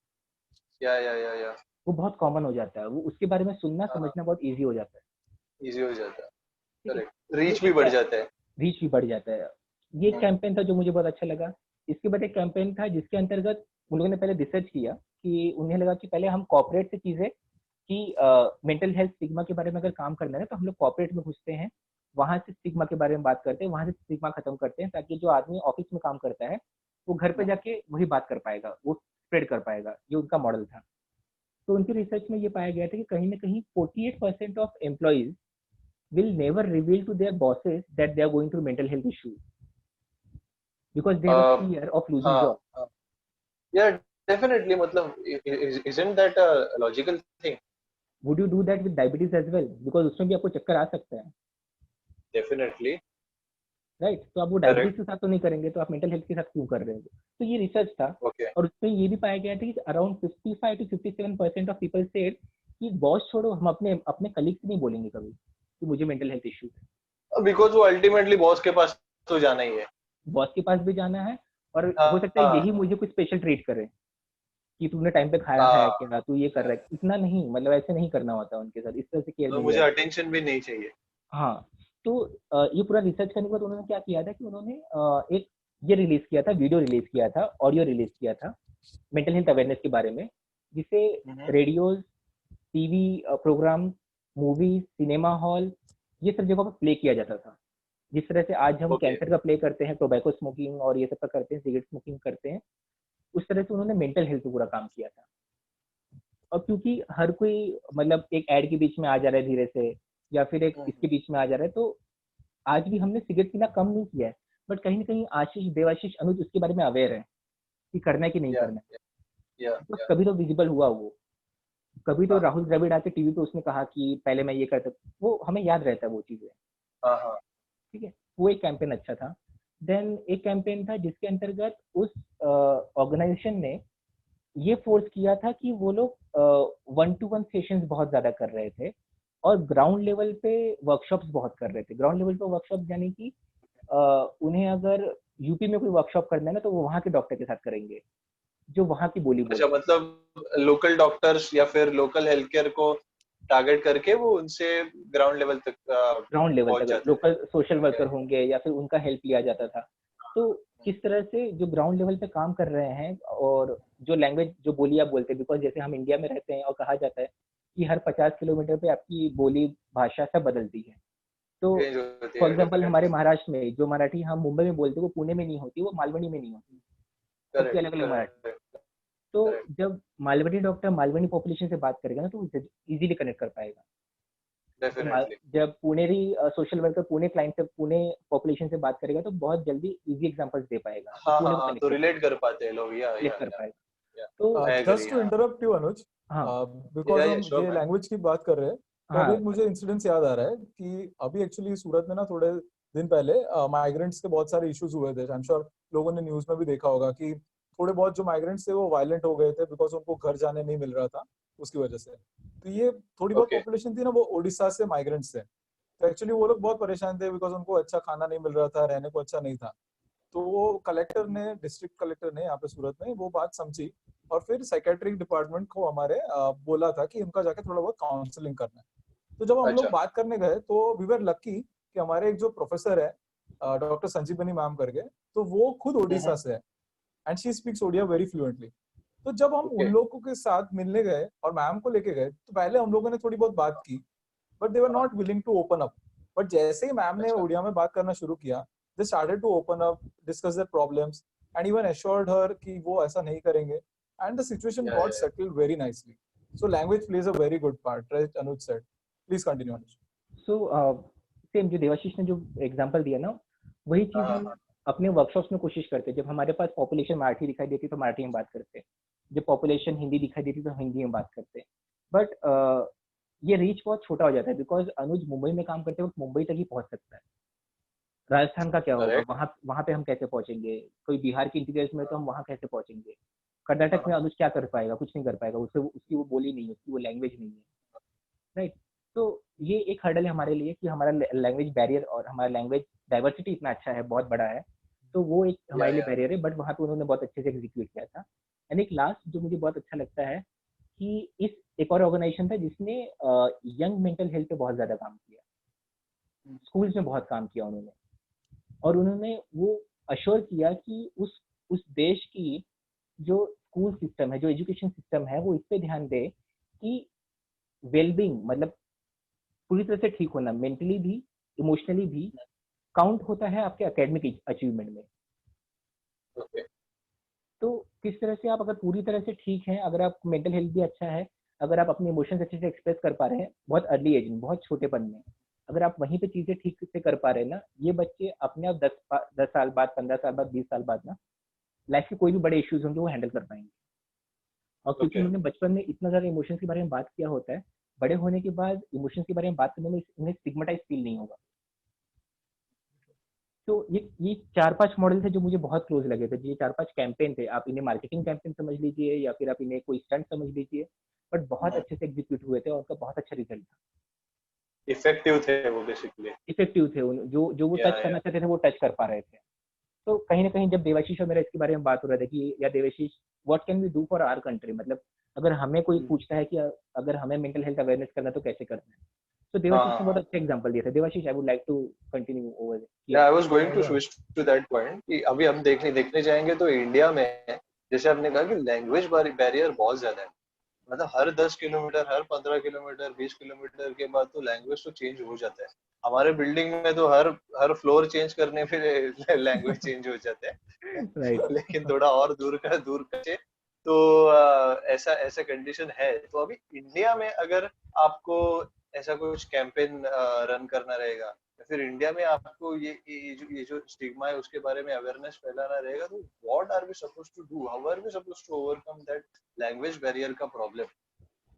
या वो बहुत कॉमन हो जाता है, वो उसके बारे में सुनना हाँ, समझना बहुत ईजी हो जाता है। इजी हो जाता है। ठीक है, करेक्ट, ये रीच भी एक बढ़ जाता है। रीच भी बढ़ जाता है। ये एक हम्म, कैंपेन था जो मुझे बहुत अच्छा लगा। इसके बाद एक कैंपेन था जिसके अंतर्गत उन लोगों ने पहले रिसर्च किया कि उन्हें लगा कि पहले हम कॉर्पोरेट से चीजें कि मेंटल हेल्थ स्टिग्मा के बारे में अगर काम करना है तो हम लोग कॉर्पोरेट में घुसते हैं, वहां से स्टिग्मा के बारे में बात करते हैं, वहां से स्टिग्मा खत्म करते हैं, ताकि जो आदमी ऑफिस में काम करता है वो घर पे जाके वही बात कर पाएगा, वो स्प्रेड कर पाएगा। ये उनका मॉडल था। तो उनकी रिसर्च में ये पाया गया था कि कहीं ना कहीं 48% of employees will never reveal to their bosses that they are going through mental health issues because they have a हाँ fear of losing हाँ। job. या डेफिनेटली, मतलब isn't that a logical thing? Would you do that with diabetes as well? Because उसमें भी आपको चक्कर आ सकता है, Definitely. राइट? तो आप वो डायबिटीज करेक्ट। के साथ तो नहीं करेंगे, तो आप मेंटल हेल्थ के साथ क्यों कर रहे हो? तो ये रिसर्च था, ओके। और उसमें ये भी पाया गया था कि around 55 to 57% of people said कि बॉस छोड़ो, हम अपने अपने कलीग से नहीं बोलेंगे कभी कि मुझे मेंटल हेल्थ इश्यूज है। बिकॉज वो अल्टीमेटली बॉस के पास तो जाना ही है। बॉस के पास भी जाना है, और हो हाँ सकता है हाँ यही मुझे कुछ स्पेशल ट्रीट करे कि तूने टाइम पे खाया है हाँ। क्या, तू ये कर रहा है, इतना नहीं, मतलब ऐसे नहीं करना होता उनके साथ, इस तरह से केयर तो नहीं मुझे करते। अटेंशन भी नहीं चाहिए। हाँ, तो ये पूरा रिसर्च करने के बाद उन्होंने क्या किया था कि उन्होंने एक ये रिलीज किया था, वीडियो रिलीज किया था, ऑडियो रिलीज किया था मेंटल हेल्थ अवेयरनेस के बारे में, जिसे हम्म, radios, TV program movie, cinema hall, ये सब जगहों पर प्ले किया जाता था। जिस तरह से आज हम ओके। कैंसर का प्ले करते हैं, टोबैको स्मोकिंग और ये सब का करते हैं, सिगरेट स्मोकिंग करते हैं, उस तरह से उन्होंने मेंटल हेल्थ पे पूरा काम किया था। और क्योंकि हर कोई मतलब एक एड के बीच में आ जा रहा है धीरे से, या फिर एक इसके बीच में आ जा रहा है, तो आज भी हमने सिगरेट पीना कम नहीं किया है, बट कहीं न कहीं आशीष, देवाशीष, अनुज उसके बारे में अवेयर है कि करना है कि नहीं या करना है। या तो या कभी तो विजिबल हुआ वो, कभी तो हाँ राहुल द्रविड़ आके टीवी पे उसने कहा कि पहले मैं ये करता, वो हमें याद रहता है वो चीज़ें, हाँ हाँ ठीक है? वो एक कैंपेन अच्छा था। देन एक कैंपेन था जिसके अंतर्गत उस ऑर्गेनाइजेशन ने ये फोर्स किया था कि वो लोग 1 टू 1 सेशंस बहुत ज़्यादा कर रहे थे और ग्राउंड लेवल पे वर्कशॉप्स बहुत कर रहे थे। ग्राउंड लेवल पे वर्कशॉप यानी कि अ, उन्हें अगर यूपी में कोई वर्कशॉप करना है ना, तो वो वहाँ के डॉक्टर के साथ करेंगे, जो वहाँ की बोली अच्छा, बोलते हैं। मतलब लोकल डॉक्टर्स या फिर लोकल हेल्थ केयर को टारगेट करके वो उनसे ग्राउंड लेवल तक ग्राउंड लेवल पहुंच तक जाते थे। Local social okay. वर्कर होंगे या फिर उनका हेल्प लिया जाता था। तो किस तरह से जो ग्राउंड लेवल पे काम कर रहे हैं और जो लैंग्वेज, जो बोली आप बोलते हैं, बिकॉज़ जैसे हम इंडिया में रहते हैं और कहा जाता है कि हर 50 किलोमीटर पे आपकी बोली, भाषा सब बदलती है। तो चेंज होती फॉर है एग्जांपल हमारे डेफिनेटली। महाराष्ट्र में जो मराठी हम मुंबई में बोलते हैं, वो पुणे में नहीं होती, वो मालवनी में नहीं होती। सबकी करेक्ट अलग-अलग मराठी। करेक्ट तो करेक्ट। जब मालवनी डॉक्टर मालवनी पॉपुलेशन से बात करेगा ना, तो वो ईज़िली कनेक्ट कर पाएगा। जब डेफिनेटली। जब Puneri social worker Pune client से, पुणे पॉपुलेशन से बात करेगा, तो बहुत जल्दी ईज़ी एग्जांपल्स दे पाएगा, तो हाँ पुणे हाँ को हाँ, कनेक्ट तो कर रिलेट पाएगा, कर पाते हैं लोग। क्लिक कर पाएगा। या तो आई एग्री। जस्ट टू हाँ इंटरप्ट यू अनुज, हाँ, बिकॉज हम श्योर ये मैन। लैंग्वेज की बात कर रहे हैं, तो अभी हाँ, एक मुझे इंसिडेंस याद आ रहा है कि अभी एक्चुअली सूरत में ना थोड़े दिन पहले माइग्रेंट्स के बहुत सारे इश्यूज हुए थे। आई एम श्योर लोगों ने न्यूज में भी देखा होगा कि थोड़े बहुत जो माइग्रेंट्स थे वो वायलेंट हो गए थे बिकॉज उनको घर जाने नहीं मिल रहा था उसकी वजह से। तो ये थोड़ी बहुत ओके। पॉपुलेशन थी ना, वो ओडिशा से माइग्रेंट्स थे। तो एक्चुअली वो लोग बहुत परेशान थे बिकॉज उनको अच्छा खाना नहीं मिल रहा था, रहने को अच्छा नहीं था। तो वो कलेक्टर ने, डिस्ट्रिक्ट कलेक्टर ने यहाँ पे सूरत में वो बात समझी और फिर साइकेट्रिक डिपार्टमेंट को हमारे बोला था कि उनका जाके थोड़ा बहुत काउंसलिंग करना है। तो जब हम लोग अच्छा। बात करने गए तो वी वर लकी कि हमारे एक जो प्रोफेसर है डॉक्टर संजीवनी मैम करके, तो वो खुद ओडिशा से है and she speaks Odia very fluently. तो जब हम ओके। उन लोगों के साथ मिलने गए और मैम को लेके गए, तो पहले हम लोगों ने थोड़ी बहुत बात की बट दे वर हाँ। Not willing to open up. But जैसे ही मैम ने अच्छा। उड़िया में बात करना शुरू किया, they started to open up, discuss their problems and even assured her कि वो ऐसा नहीं करेंगे एंड द सिचुएशन या got settled very nicely. So language plays a very good part, right Anuj said. Please continue Anuj. So same जो देवाशीष ने जो example दिया ना, वही चीज़ हाँ हम हाँ। अपने वर्कशॉप्स में कोशिश करते हैं। जब हमारे पास पॉपुलेशन मराठी दिखाई देती है, तो मराठी में बात करते हैं। जब पॉपुलेशन हिंदी दिखाई देती है, तो हिंदी में बात करते हैं। बट ये रीच बहुत छोटा हो जाता है, बिकॉज़ अनुज मुंबई में काम करते वक़्त मुंबई तक ही पहुँच सकता है। राजस्थान का क्या होगा? करेक्ट। वहाँ वहाँ पे हम कैसे पहुँचेंगे? कोई बिहार के इंटीरियर्स में, तो हम वहाँ कैसे पहुँचेंगे? कर्नाटक में हाँ अनुज क्या कर पाएगा? कुछ नहीं कर पाएगा। उसे उसकी वो बोली नहीं है, उसकी वो लैंग्वेज नहीं है, राइट? तो ये एक हर्डल है हमारे लिए कि हमारा लैंग्वेज बैरियर और हमारा लैंग्वेज डाइवर्सिटी इतना अच्छा है, बहुत बड़ा है। तो वो एक हमारे लिए या बैरियर है, बट वहाँ पे उन्होंने बहुत अच्छे से एग्जीक्यूट किया था। एंड एक लास्ट जो मुझे बहुत अच्छा लगता है कि इस एक और ऑर्गेनाइजेशन था जिसने यंग मेंटल हेल्थ पे बहुत ज़्यादा काम किया। स्कूल्स में बहुत काम किया उन्होंने। और उन्होंने वो अश्योर किया कि उस देश की जो स्कूल सिस्टम है, जो एजुकेशन सिस्टम है, वो इस पे ध्यान दे कि वेलबींग मतलब पूरी तरह से ठीक होना, मेंटली भी, इमोशनली भी काउंट होता है आपके एकेडमिक अचीवमेंट में। ओके। तो किस तरह से आप अगर पूरी तरह से ठीक हैं, अगर आप मेंटल हेल्थ भी अच्छा है, अगर आप अपने इमोशंस अच्छे से एक्सप्रेस कर पा रहे हैं, बहुत अर्ली एज में, बहुत छोटेपन में, अगर आप वहीं पे चीज़ें ठीक से कर पा रहे हैं ना, ये बच्चे अपने आप 10 साल बाद, 15 साल बाद, 20 साल बाद ना, लाइफ के कोई भी बड़े इश्यूज़ होंगे, वो हैंडल कर पाएँगे। और क्योंकि ओके। उन्होंने बचपन में इतना ज़्यादा इमोशंस के बारे में बात किया होता है, बड़े होने के बाद इमोशंस के बारे में बात करने में उन्हें स्टिग्मेटाइज़ फील नहीं होगा। तो ये 4-5 मॉडल थे जो मुझे बहुत क्लोज़ लगे थे। ये 4-5 कैंपेन थे। आप इन्हें मार्केटिंग कैंपेन समझ लीजिए या फिर आप इन्हें कोई स्टंट समझ लीजिए, बट बहुत अच्छे से एग्ज़ीक्यूट हुए थे और उनका बहुत अच्छा रिज़ल्ट था। इफेक्टिव थे वो बेसिकली। इफ़ेक्टिव थे उन जो वो टच या करना चाहते थे, वो टच कर पा रहे थे। तो कहीं न कहीं जब देवाशीष और मेरा इसके बारे में बात हो रहा था कि या Devashish, what can we do for our country, मतलब अगर हमें कोई पूछता है कि अगर हमें मेंटल हेल्थ अवेयरनेस करना है, तो कैसे करना है? तो हाँ देवाशीष ने बहुत हाँ। अच्छा एग्ज़ाम्पल दिया था। Devashish, I would like to continue over या here. I was going to या स्विच टू दैट पॉइंट कि अभी हम देखने देखने जाएंगे तो इंडिया में जैसे आपने कहा कि लैंग्वेज बैरियर बहुत ज्यादा है। मतलब हर 10 किलोमीटर, हर 15 किलोमीटर, 20 किलोमीटर के बाद तो लैंग्वेज तो चेंज हो जाता है। हमारे बिल्डिंग में तो हर हर फ्लोर चेंज करने पे लैंग्वेज चेंज हो जाता है। राइट। लेकिन थोड़ा और दूर का तो ऐसा ऐसा कंडीशन है। तो अभी इंडिया में अगर आपको ऐसा कुछ कैंपेन रन करना रहेगा, या फिर इंडिया में आपको ये जो स्टिग्मा है उसके बारे में अवेयरनेस फैलाना रहेगा, तो what are we suppose to do, how are we suppose to overcome that language barrier का प्रॉब्लम?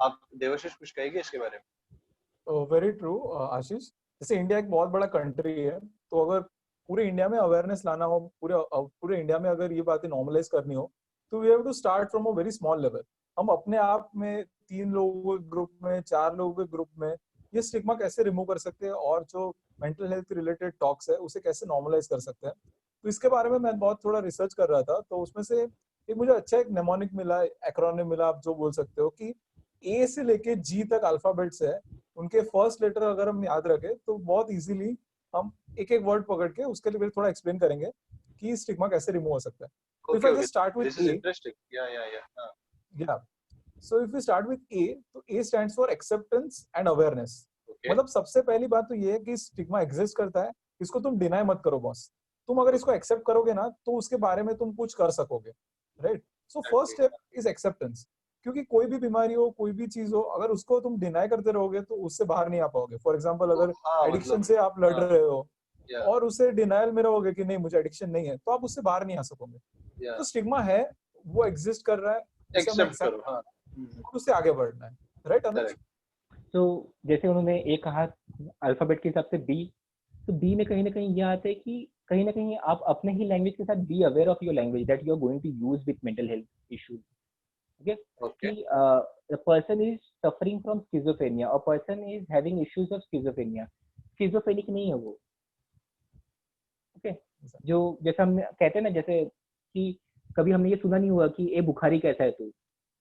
आप देवाशीष कुछ कहेंगे इसके बारे में? Very true Ashish. जैसे इंडिया एक बहुत बड़ा कंट्री है, तो अगर पूरे इंडिया में अवेयरनेस लाना हो, पूरे इंडिया में अगर ये बातें नॉर्मलाइज करनी हो, तो we have to start from a very small level. हम अपने आप में 3 लोगों के ग्रुप में, 4 लोगों के ग्रुप में ये स्टिग्मा कैसे रिमूव कर सकते हैं, और जो मेंटल हेल्थ रिलेटेड टॉक्स है उसे कैसे नॉर्मलाइज कर सकते हैं। तो इसके बारे में मैं बहुत थोड़ा रिसर्च कर रहा था, तो उसमें से एक मुझे अच्छा एक नेमोनिक मिला, एक्रोनिम मिला, आप जो बोल सकते हो कि ए से लेके जी तक अल्फाबेट्स है, उनके फर्स्ट लेटर अगर हम याद रखें तो बहुत इजीली हम एक एक वर्ड पकड़ के उसके लिए थोड़ा एक्सप्लेन करेंगे कि स्टिग्मा कैसे रिमूव हो सकता है। तो if okay I okay, just start this with is A, interesting. या हाँ। या so if we start with A, तो A stands for acceptance and awareness. Okay मतलब सबसे पहली बात तो ये है कि स्टिग्मा एग्जिस्ट करता है, इसको तुम डिनाई मत करो बॉस। तुम अगर इसको एक्सेप्ट करोगे ना, तो उसके बारे में तुम कुछ कर सकोगे, right? So first okay. Step is acceptance. क्योंकि कोई भी बीमारी हो, कोई भी चीज हो, अगर उसको तुम डिनाई करते रहोगे तो उससे बाहर नहीं आ पाओगे। फॉर एग्जाम्पल, तो अगर हाँ एडिक्शन मतलब से आप लड़ हाँ। रहे हो या और उसे डिनायल में रहोगे कि नहीं मुझे एडिक्शन नहीं है, तो आप उससे बाहर नहीं आ सकोगे। या तो स्टिग्मा है, वो एग्जिस्ट कर रहा है, उसे हमें एक्सेप्ट एक्सेप्ट करो, हाँ। और उससे आगे बढ़ना है, राइट अनुज? करेक्ट। तो जैसे उन्होंने ए कहा अल्फाबेट के हिसाब से बी, तो बी में कहीं ना कहीं यह आता है कि कहीं ना कहीं आप अपने ही लैंग्वेज के साथ be aware of your language that you are going to use with mental health issues. Okay, okay कि the person is suffering from schizophrenia और person is having issues of schizophrenia, schizophrenic नहीं है वो। Okay, जो जैसे हम कहते हैं ना, जैसे कि कभी हमने ये सुना नहीं हुआ कि ए बुखारी कैसा है तू,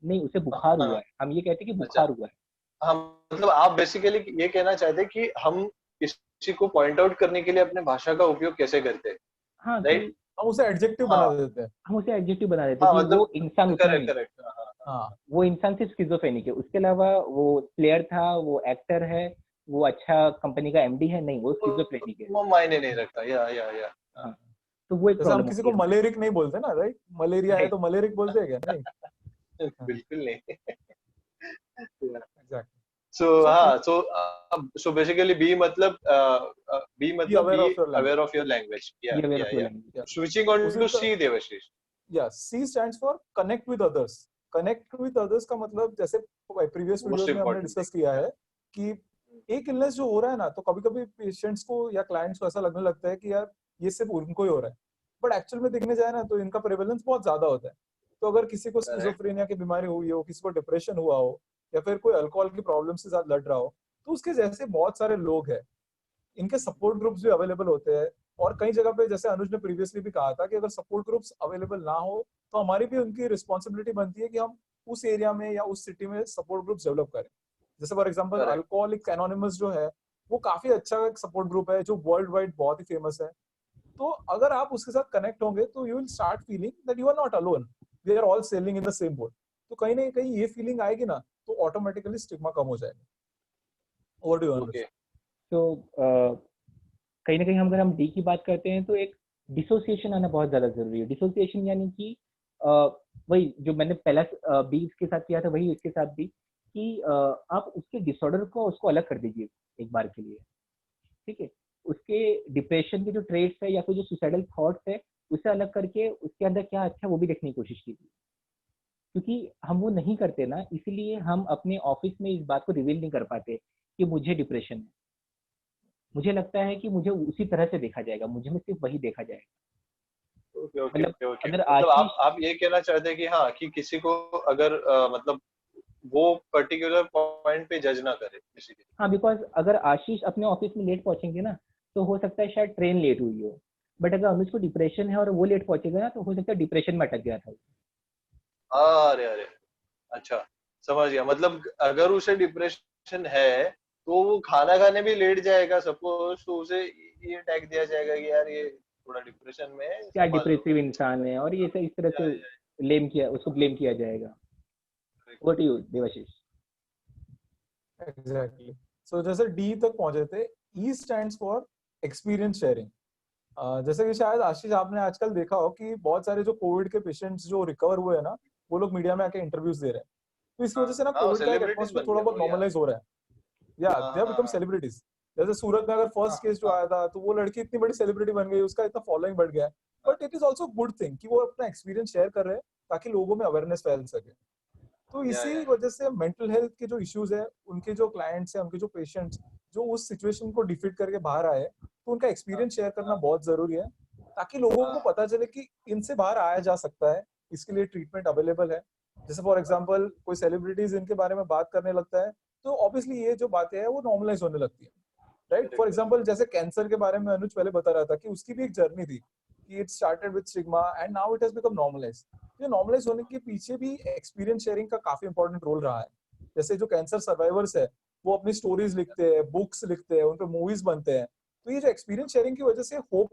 नहीं उसे बुखार हुआ हाँ। है, हम ये कहते हैं कि अच्छा, बुखार हुआ है। हम मतलब आप बेसिकली ये कहना चाहते हैं कि हम किसी को पॉइंट आउट करने के लिए अपने भाषा का उपयोग कैसे करते हैं, हाँ, राइट? कि हम उसे एडजेक्टिव बना हाँ देते हैं। हम उसे एडजेक्टिव बना देते हैं हाँ, कि मतलब वो इंसान उतना करेक्ट नहीं, करेक्ट, हाँ हाँ हाँ। हाँ, वो इंसान सिर्फ स्किज़ोफ्रेनिक है, उसके अलावा वो प्लेयर था, वो एक्टर है, वो अच्छा कंपनी का एमडी है, नहीं वो स्किज़ोफ्रेनिक है। वो मायने नहीं रखता, या हाँ। हाँ, तो वो एक जैसे हम प्रॉब्लम किसी होती को है हमारे। मलेरिक नहीं बोलते ना, राइट? मलेरिया है राइट। तो मलेरिक बोलते हैं क्या? नहीं। बिल्कुल नहीं। एग्जैक्टली। सो सो हाँ, सो बेसिकली बी मतलब be aware be of your aware language. Of your language. Be aware of your yeah language. Switching on उसी टू तरह, C, Devashish. Yeah C stands for connect with others. Connect with others का मतलब, जैसे previous most videos में हमने important discuss thing. किया है कि एक इलनेस जो हो रहा है ना, तो कभी कभी पेशेंट्स को या क्लाइंट्स को ऐसा लगने लगता है कि यार ये सिर्फ उनको ही हो रहा है, बट एक्चुअल में देखने जाए ना तो इनका प्रेवलेंस बहुत ज्यादा होता है। तो अगर किसी को करेक्ट। स्किज़ोफ्रेनिया की बीमारी हुई हो, किसी को डिप्रेशन हुआ हो, या फिर कोई अल्कोहल की प्रॉब्लम से साथ लड़ रहा हो, तो उसके जैसे बहुत सारे लोग हैं, इनके सपोर्ट ग्रुप्स भी अवेलेबल होते हैं। और कई जगह पे, जैसे अनुज ने प्रीवियसली भी कहा था, कि अगर सपोर्ट ग्रुप्स अवेलेबल ना हो, तो हमारी भी उनकी रिस्पॉन्सिबिलिटी बनती है कि हम उस एरिया में या उस सिटी में सपोर्ट ग्रुप्स डेवलप करें। जैसे for example correct. Alcoholic anonymous जो है, वो काफी अच्छा एक सपोर्ट ग्रुप है जो वर्ल्ड वाइड बहुत ही फेमस है। तो अगर आप उसके साथ कनेक्ट होंगे, तो you will start feeling that you are not alone, we are all sailing in the same boat. तो कहीं ना कहीं ये फीलिंग आएगी ना, तो ऑटोमेटिकली स्टिग्मा कम हो जाएगा। Over to you Anuj. Okay. तो कहीं ना कहीं हम अगर हम डी की बात करते हैं तो एक डिसोसिएशन आना बहुत ज़्यादा ज़रूरी है। डिसोसिएशन यानी कि वही जो मैंने पहला बी के साथ किया था, वही इसके साथ भी, कि आप उसके डिसऑर्डर को उसको अलग कर दीजिए एक बार के लिए, ठीक है? उसके डिप्रेशन के जो ट्रेट्स है या फिर जो सुसाइडल थॉट्स है, उसे अलग करके उसके अंदर क्या अच्छा है वो भी देखने की कोशिश कीजिए। क्योंकि हम वो नहीं करते ना, इसीलिए हम अपने ऑफिस में इस बात को रिवील नहीं कर पाते कि मुझे डिप्रेशन है। मुझे लगता है कि मुझे उसी तरह से देखा जाएगा, मुझे में सिर्फ वही देखा जाएगा। ओके ओके मतलब ओके ओके, अगर मतलब आशीष, आप ये कहना चाहते हैं कि हाँ, कि किसी को अगर मतलब वो पर्टिकुलर पॉइंट पे जज ना करे बेसिकली। हाँ, बिकॉज अगर आशीष अपने ऑफिस में लेट पहुंचेंगे ना, तो हो सकता है शायद ट्रेन लेट हुई हो, बट अगर अनुज को डिप्रेशन है और वो लेट पहुंचेगा ना, तो हो सकता है डिप्रेशन में अटक गया था। अरे अरे, अच्छा, समझ गया। मतलब अगर उसे डिप्रेशन है तो वो खाना खाने भी लेट जाएगा सपोज, तो उसे ये टैग दिया जाएगा कि यार ये थोड़ा डिप्रेशन में है, क्या संभाल लो। डिप्रेसिव इंसान है, और ये सब इस तरह या, से या, ब्लेम किया, उसको ब्लेम किया जाएगा। Over to you, Devashish. Exactly. So जैसे डी तक पहुंचे थे, E stands for experience sharing. जैसे कि शायद आशीष आपने आजकल देखा हो कि बहुत सारे जो कोविड के पेशेंट्स जो रिकवर हुए हैं ना, वो लोग मीडिया में आके इंटरव्यूज दे रहे हैं। तो इसकी वजह से ना कोविड का एक एटमॉस्फेयर थोड़ा बहुत नॉर्मलाइज हो रहा है। या दे हैव बिकम सेलिब्रिटीज। जैसे सूरत में अगर फर्स्ट केस जो आया था, तो वो लड़की इतनी बड़ी सेलिब्रिटी बन गई, उसका इतना फॉलोइंग बढ़ गया है। But it is also good thing कि वो अपना एक्सपीरियंस शेयर कर रहे हैं ताकि लोगों में अवेयरनेस फैल सके। तो इसी वजह से मेंटल हेल्थ के जो इश्यूज है, उनके जो क्लाइंट्स है, उनके जो पेशेंट्स जो उस सिचुएशन को डिफीट करके बाहर आए, तो उनका एक्सपीरियंस शेयर करना बहुत जरूरी है, ताकि लोगों को पता चले कि इनसे बाहर आया जा सकता है, इसके लिए ट्रीटमेंट अवेलेबल है। जैसे फॉर एग्जांपल कोई सेलिब्रिटीज इनके बारे में बात करने लगता है, तो ऑब्वियसली ये जो बातें हैं वो नॉर्मलाइज होने लगती है, राइट। फॉर एग्जांपल जैसे कैंसर के बारे में अनुज पहले बता रहा था कि उसकी भी एक जर्नी थी कि it started with stigma and now it has become normalised. ये नॉर्मलाइज होने के पीछे भी एक्सपीरियंस शेयरिंग का काफी इंपॉर्टेंट रोल रहा है। जैसे जो कैंसर सर्वाइवर्स है, वो अपनी स्टोरीज लिखते हैं, बुक्स लिखते हैं, उन पे मूवीज बनते हैं। तो ये जो एक्सपीरियंस शेयरिंग की वजह से होप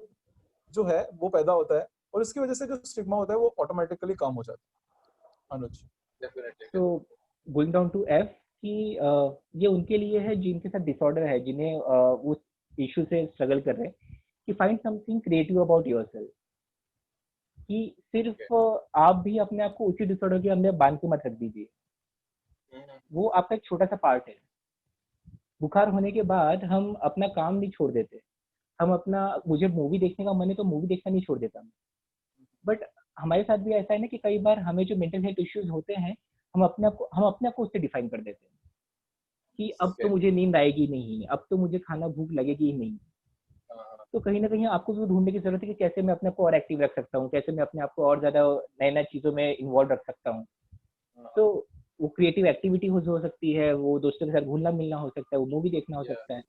जो है वो पैदा होता है, और इसकी वजह से जो स्टिग्मा होता है वो ऑटोमेटिकली कम हो जाता है। अनुज, तो गोइंग डाउन टू एफ कि ये उनके लिए है जिनके साथ डिसऑर्डर है, जिन्हें उस इशू से स्ट्रगल कर रहे हैं, कि find something creative about yourself. कि सिर्फ आप भी अपने आप को उसी डिसऑर्डर के अंदर बांध के मत रख दीजिए। वो आपका एक छोटा सा पार्ट है। बुखार होने के बाद हम अपना काम नहीं छोड़ देते, हम अपना, मुझे मूवी देखने का मन है तो मूवी देखना नहीं छोड़ देता। बट हमारे साथ भी ऐसा है ना कि कई बार हमें जो मेंटल हेल्थ इश्यूज होते हैं, हम अपने आप को उससे डिफाइन कर देते हैं कि अब तो मुझे नींद आएगी नहीं, अब तो मुझे खाना भूख लगेगी ही नहीं। तो कहीं ना कहीं आपको भी ढूंढने की जरूरत है कि कैसे मैं अपने आप को और एक्टिव रख सकता हूँ, कैसे मैं अपने आप को और ज्यादा नए नए चीजों में इन्वॉल्व रख सकता हूँ। तो वो क्रिएटिव एक्टिविटी हो सकती है, वो दोस्तों के साथ घुलना मिलना हो सकता है, वो मूवी देखना हो सकता है।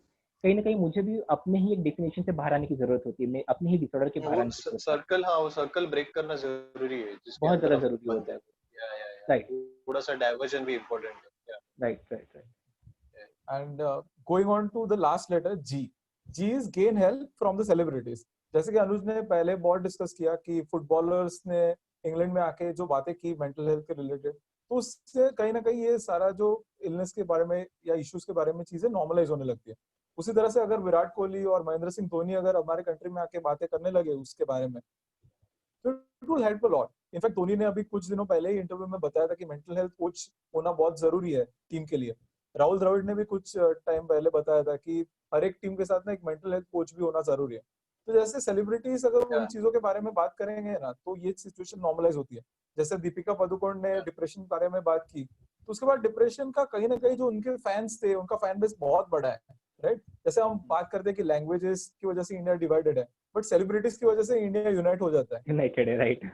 कहीं ना कहीं मुझे भी अपने ही एक डेफिनेशन से बाहर आने की जरूरत होती है, मैं अपने ही डिसऑर्डर के बाहर आने की जरूरत है। सर्कल, हाँ, वो सर्कल ब्रेक करना जरूरी है, बहुत ज्यादा जरूरी होता है। राइट, थोड़ा सा डाइवर्जन भी इम्पोर्टेंट है। Right. And going on to the last letter G. G is gain help from the celebrities. जैसे कि अनुज ने पहले बहुत डिस्कस किया कि फुटबॉलर्स ने इंग्लैंड में आके जो बातें की मेंटल हेल्थ के रिलेटेड, तो उससे कहीं ना कहीं ये सारा जो इलनेस के बारे में या इश्यूज के बारे में चीजें नॉर्मलाइज होने लगती है। उसी तरह से अगर विराट कोहली और महेंद्र सिंह धोनी अगर हमारे कंट्री में आके बातें करने लगे उसके बारे में, तो it will help a lot. In fact Dhoni ने अभी कुछ दिनों पहले ही इंटरव्यू में बताया था कि मेंटल हेल्थ कोच होना बहुत जरूरी है टीम के लिए। राहुल द्रविड़ ने भी कुछ टाइम पहले बताया था कि हर एक टीम के साथ ना एक मेंटल हेल्थ कोच भी होना जरूरी है। तो जैसे सेलिब्रिटीज अगर उन चीजों के बारे में बात करेंगे ना, तो ये सिचुएशन नॉर्मलाइज होती है। जैसे दीपिका पादुकोण ने डिप्रेशन के बारे में बात की, तो उसके बाद डिप्रेशन का कहीं ना कहीं जो उनके फैंस थे, उनका फैन बेस बहुत बड़ा है, राइट। जैसे हम बात करते हैं कि लैंग्वेजेस की वजह से इंडिया डिवाइडेड है, बट सेलिब्रिटीज की वजह से इंडिया यूनाइट हो जाता है, यूनाइटेड है, राइट।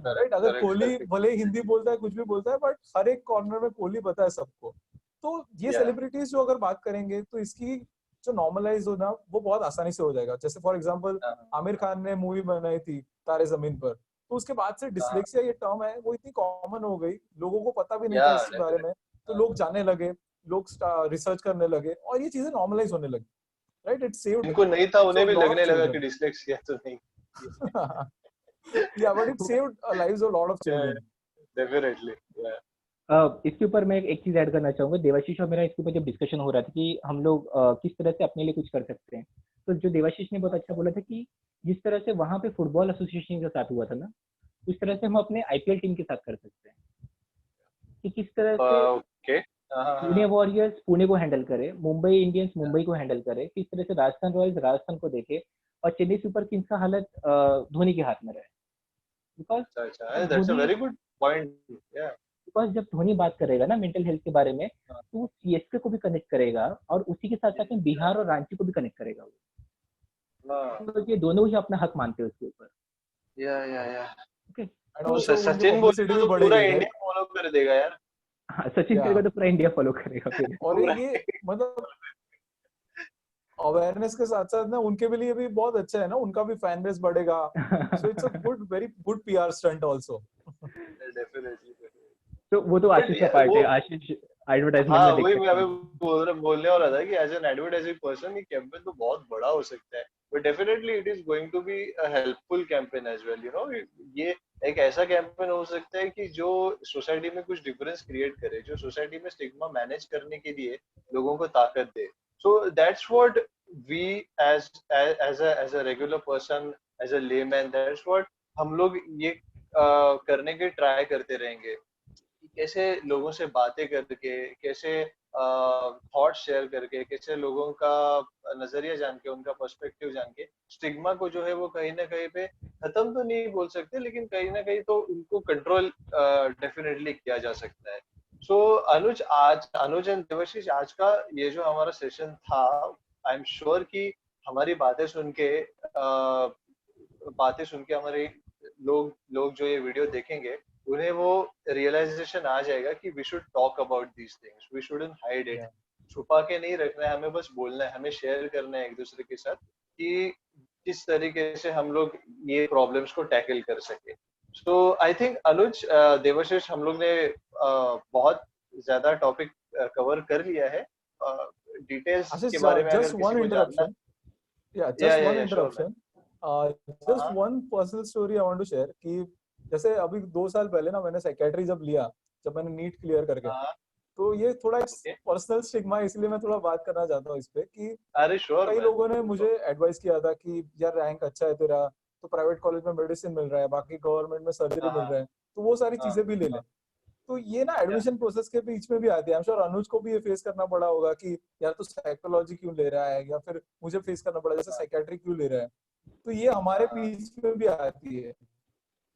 राइट। अगर कोहली भले हिंदी बोलता है, कुछ भी बोलता है, बट हर एक कॉर्नर में कोहली पता है सबको। तो ये सेलिब्रिटीज जो अगर बात करेंगे, तो इसकी जो नॉर्मलाइज होना वो बहुत आसानी से हो जाएगा। जैसे फॉर एग्जांपल आमिर खान ने मूवी बनाई थी तारे जमीन पर, तो उसके बाद से डिसलेक्सिया ये टर्म है वो इतनी कॉमन हो गई, लोगों को पता भी नहीं था इसके बारे में, तो लोग जानने लगे, लोग रिसर्च करने लगे, और ये चीजें नॉर्मलाइज होने लगी, राइट। इट सेव्ड, इनको नहीं था, उन्हें भी लगने लगा कि डिसलेक्सिया तो नहीं। Yeah, but it saved lives of a lot of children. Definitely, yeah. इसके ऊपर मैं एक चीज ऐड करना चाहूंगा। देवाशीष और मेरा इसके ऊपर जब डिस्कशन हो रहा था कि हम लोग किस तरह से अपने लिए कुछ कर सकते हैं, तो जो देवाशीष ने बहुत अच्छा बोला था कि जिस तरह से वहां पे फुटबॉल एसोसिएशन के साथ हुआ था ना, उस तरह से हम अपने आईपीएल टीम के साथ कर सकते हैं कि किस तरह से पुणे वॉरियर्स पुणे को हैंडल करे, मुंबई इंडियंस मुंबई को हैंडल करे, किस तरह से राजस्थान रॉयल्स राजस्थान को देखे, और चेन्नई सुपर किंग्स का हालत धोनी के हाथ में रहे। बिकॉज जब धोनी बात करेगा ना मेंटल हेल्थ के बारे में, तो वो सीएसके को भी कनेक्ट करेगा और उसी के साथ साथ में बिहार और रांची को भी कनेक्ट करेगा वो। तो ये दोनों ही अपना हक मानते हैं उसके ऊपर। ओके, सचिन बोलेगा तो पूरा इंडिया फॉलो कर देगा यार। हाँ, सचिन करेगा तो पूरा इंडिया फॉलो करेगा फिर। और ये मतलब अवेयरनेस के साथ साथ ना उनके लिए भी बहुत अच्छा है ना, उनका भी फैन बेस बढ़ेगा। सो it's a good, very good PR stunt also. Definitely. तो वो तो आशीष का पार्ट है। आशीष एडवर्टाइजमेंट हाँ में देख वही मैं सकते अभी हैं। बोलने वाला था कि एज एन एडवर्टाइजिंग पर्सन ये कैंपेन तो बहुत बड़ा हो सकता है, but definitely it is going to be a helpful campaign as well, you know. ये एक ऐसा कैंपेन हो सकता है कि जो सोसाइटी में कुछ डिफरेंस क्रिएट करे, जो सोसाइटी में स्टिग्मा मैनेज करने के लिए लोगों को ताकत दे। So that's what we as as a regular person, as a layman, that's what हम लोग ये करने के ट्राई करते रहेंगे कि कैसे लोगों से बातें करके, कैसे थॉट शेयर करके, कैसे लोगों का नजरिया जान के, उनका पर्सपेक्टिव जान के स्टिग्मा को जो है वो कहीं ना कहीं पे खत्म तो नहीं बोल सकते, लेकिन कहीं ना कहीं तो उनको कंट्रोल डेफिनेटली किया जा सकता है। सो अनुज एंड देवाशीष, आज का ये जो हमारा सेशन था, आई एम श्योर कि हमारी बातें सुन के हमारे लोग लोग जो ये वीडियो देखेंगे, उन्हें वो रियलाइजेशन आ जाएगा कि we should talk about these things, we shouldn't hide it. Yeah. छुपा के नहीं रखना है, हमें बस बोलना है, हमें शेयर करना है एक दूसरे के साथ कि किस तरीके से हम लोग ये प्रॉब्लम्स को टैकल कर सके। सो आई थिंक अनुज, देवाशीष, हम लोग ने बहुत ज्यादा टॉपिक कवर कर लिया है। डिटेल्स के आशीष, बारे में अगर just किसी one को जानना, interruption. Yeah, just one या श्योर मैन। interruption. हाँ Just हाँ one personal story I want to share कि जैसे अभी 2 साल पहले ना मैंने साइकेट्री जब लिया, जब मैंने नीट क्लियर करके, हाँ, तो ये थोड़ा एक ओके, पर्सनल स्टिग्मा है, इसलिए मैं थोड़ा बात करना चाहता हूँ इस पे कि अरे श्योर कई मैन। लोगों ने मुझे एडवाइस किया था कि यार रैंक अच्छा है तेरा, तो प्राइवेट कॉलेज में मेडिसिन मिल रहा है, बाकी गवर्नमेंट में सर्जरी हाँ मिल हाँ रहा है, तो वो सारी हाँ चीजें भी ले ले। हाँ, तो ये ना या एडमिशन प्रोसेस के बीच में भी आती है। आई एम श्योर अनुज को भी ये फेस करना पड़ा होगा कि यार तू साइकोलॉजी क्यों ले रहा है, या फिर मुझे फेस करना पड़ा जैसे हाँ साइकेट्री क्यों ले रहा है। तो ये हमारे हाँ बीच में भी आती है,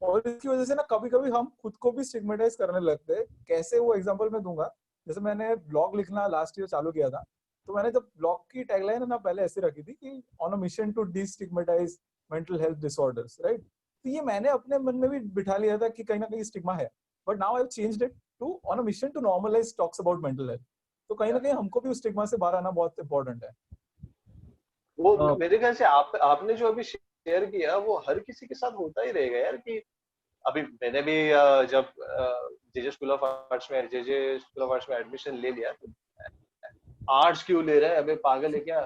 और इसकी वजह से ना कभी कभी हम खुद को भी स्टिग्मेटाइज करने लगते हैं। कैसे, वो एग्जांपल मैं दूंगा। जैसे मैंने ब्लॉग लिखना लास्ट ईयर चालू किया था, तो मैंने जब ब्लॉग की टैगलाइन है ना पहले ऐसे रखी थी कि on a mission to destigmatize mental health disorders, right. तो ये मैंने अपने मन में भी बिठा लिया था कि कहीं ना कहीं स्टिग्मा है, but now I have changed it to on a mission to normalise talks about mental health. तो कहीं ना या कहीं हमको भी उस स्टिग्मा से बाहर आना बहुत इंपॉर्टेंट है। वो अ, मेरे ख्याल से आपने जो अभी शेयर किया वो हर किसी के साथ होता ही रहेगा यार। कि अभी मैंने भी जब जेजे स्कूल ऑफ आर्ट्स में एडमिशन ले लिया, तो आर्ट्स क्यों ले रहा है, अबे पागल है क्या,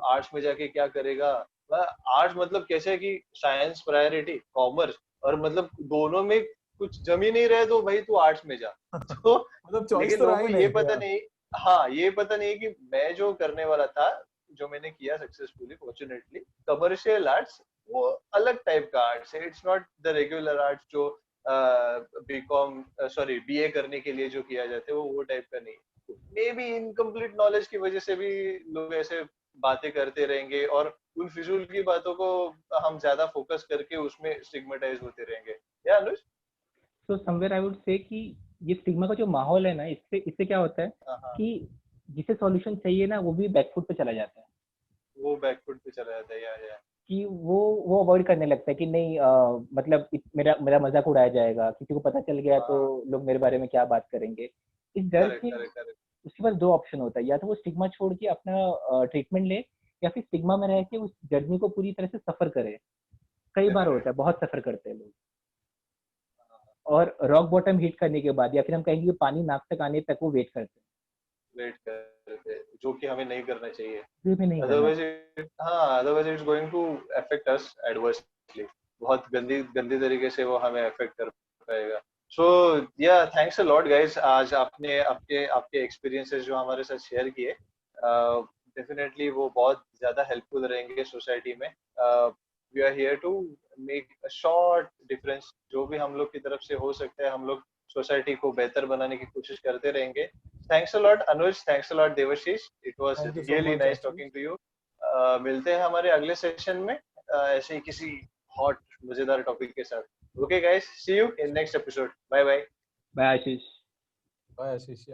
आर्ट्स में जाके क्या करेगा। आर्ट्स मतलब कैसे है कि साइंस प्रायोरिटी, कॉमर्स, और मतलब दोनों में कुछ जम ही नहीं रहे तो भाई तू आर्ट्स में जा। तो मतलब चॉइस लेकिन तो लोगों रहा को ही ये नहीं। पता नहीं, हाँ ये पता नहीं है कि मैं जो करने वाला था, जो मैंने किया सक्सेसफुली फॉर्चुनेटली, कमर्शियल आर्ट्स, वो अलग टाइप का आर्ट्स है। It's not the regular arts जो बीकॉम सॉरी बीए करने के लिए जो किया जाता है, वो टाइप का नहीं। मे बी इनकम्प्लीट नॉलेज की वजह से भी लोग ऐसे बातें करते रहेंगे, और उन फिजूल की बातों को हम ज्यादा फोकस करके उसमें स्टिग्मेटाइज होते रहेंगे। या अनुज? तो समवेयर आई वुड से कि ये स्टिग्मा का जो माहौल है ना, इससे इससे क्या होता है हाँ हाँ, कि जिसे सॉल्यूशन चाहिए ना वो भी बैकफुट पे चला जाता है, वो बैकफुट पे चला जाता है। या कि वो अवॉइड करने लगता है कि नहीं मतलब मेरा मेरा मजाक उड़ाया जाएगा, किसी को पता चल गया तो हाँ, लोग मेरे बारे में क्या बात करेंगे, इस डर करेक्ट से। Correct correct. उसके पास दो ऑप्शन होता है, या तो वो स्टिग्मा छोड़ के अपना ट्रीटमेंट ले, या फिर स्टिग्मा में रह के उस जर्नी को पूरी तरह से सफर करे। कई बार होता डेफिनेटली। है, बहुत सफर करते हैं लोग, और रॉक बॉटम हिट करने के बाद, या फिर हम कहेंगे कि पानी नाक तक आने तक वो वेट करते वेट करते हैं, जो कि हमें नहीं करना चाहिए। हैं, ये भी नहीं करना अदरवाइज चाहिए। Otherwise it's going to affect us adversely. बहुत गंदी गंदी तरीके से वो हमें अफेक्ट कर पाएगा। सो या थैंक्स अ लॉट गाइस, आज आपने आपके आपके एक्सपीरियंसेस जो हमारे साथ शेयर किए, डेफिनेटली वो बहुत ज्यादा हेल्पफुल रहेंगे सोसाइटी में। We are here to make a short difference, जो भी हम लोग की तरफ से हो सकता है हम लोग सोसाइटी को बेहतर बनाने की कोशिश करते रहेंगे। Thanks a lot Anuj, thanks a lot Devashish, it was thank you so really much nice Ashish. Talking to you. मिलते हैं हमारे अगले सेशन में ऐसे ही किसी हॉट मजेदार टॉपिक के साथ। Okay guys, see you in next episode, bye bye. Bye Ashish. Bye Ashish.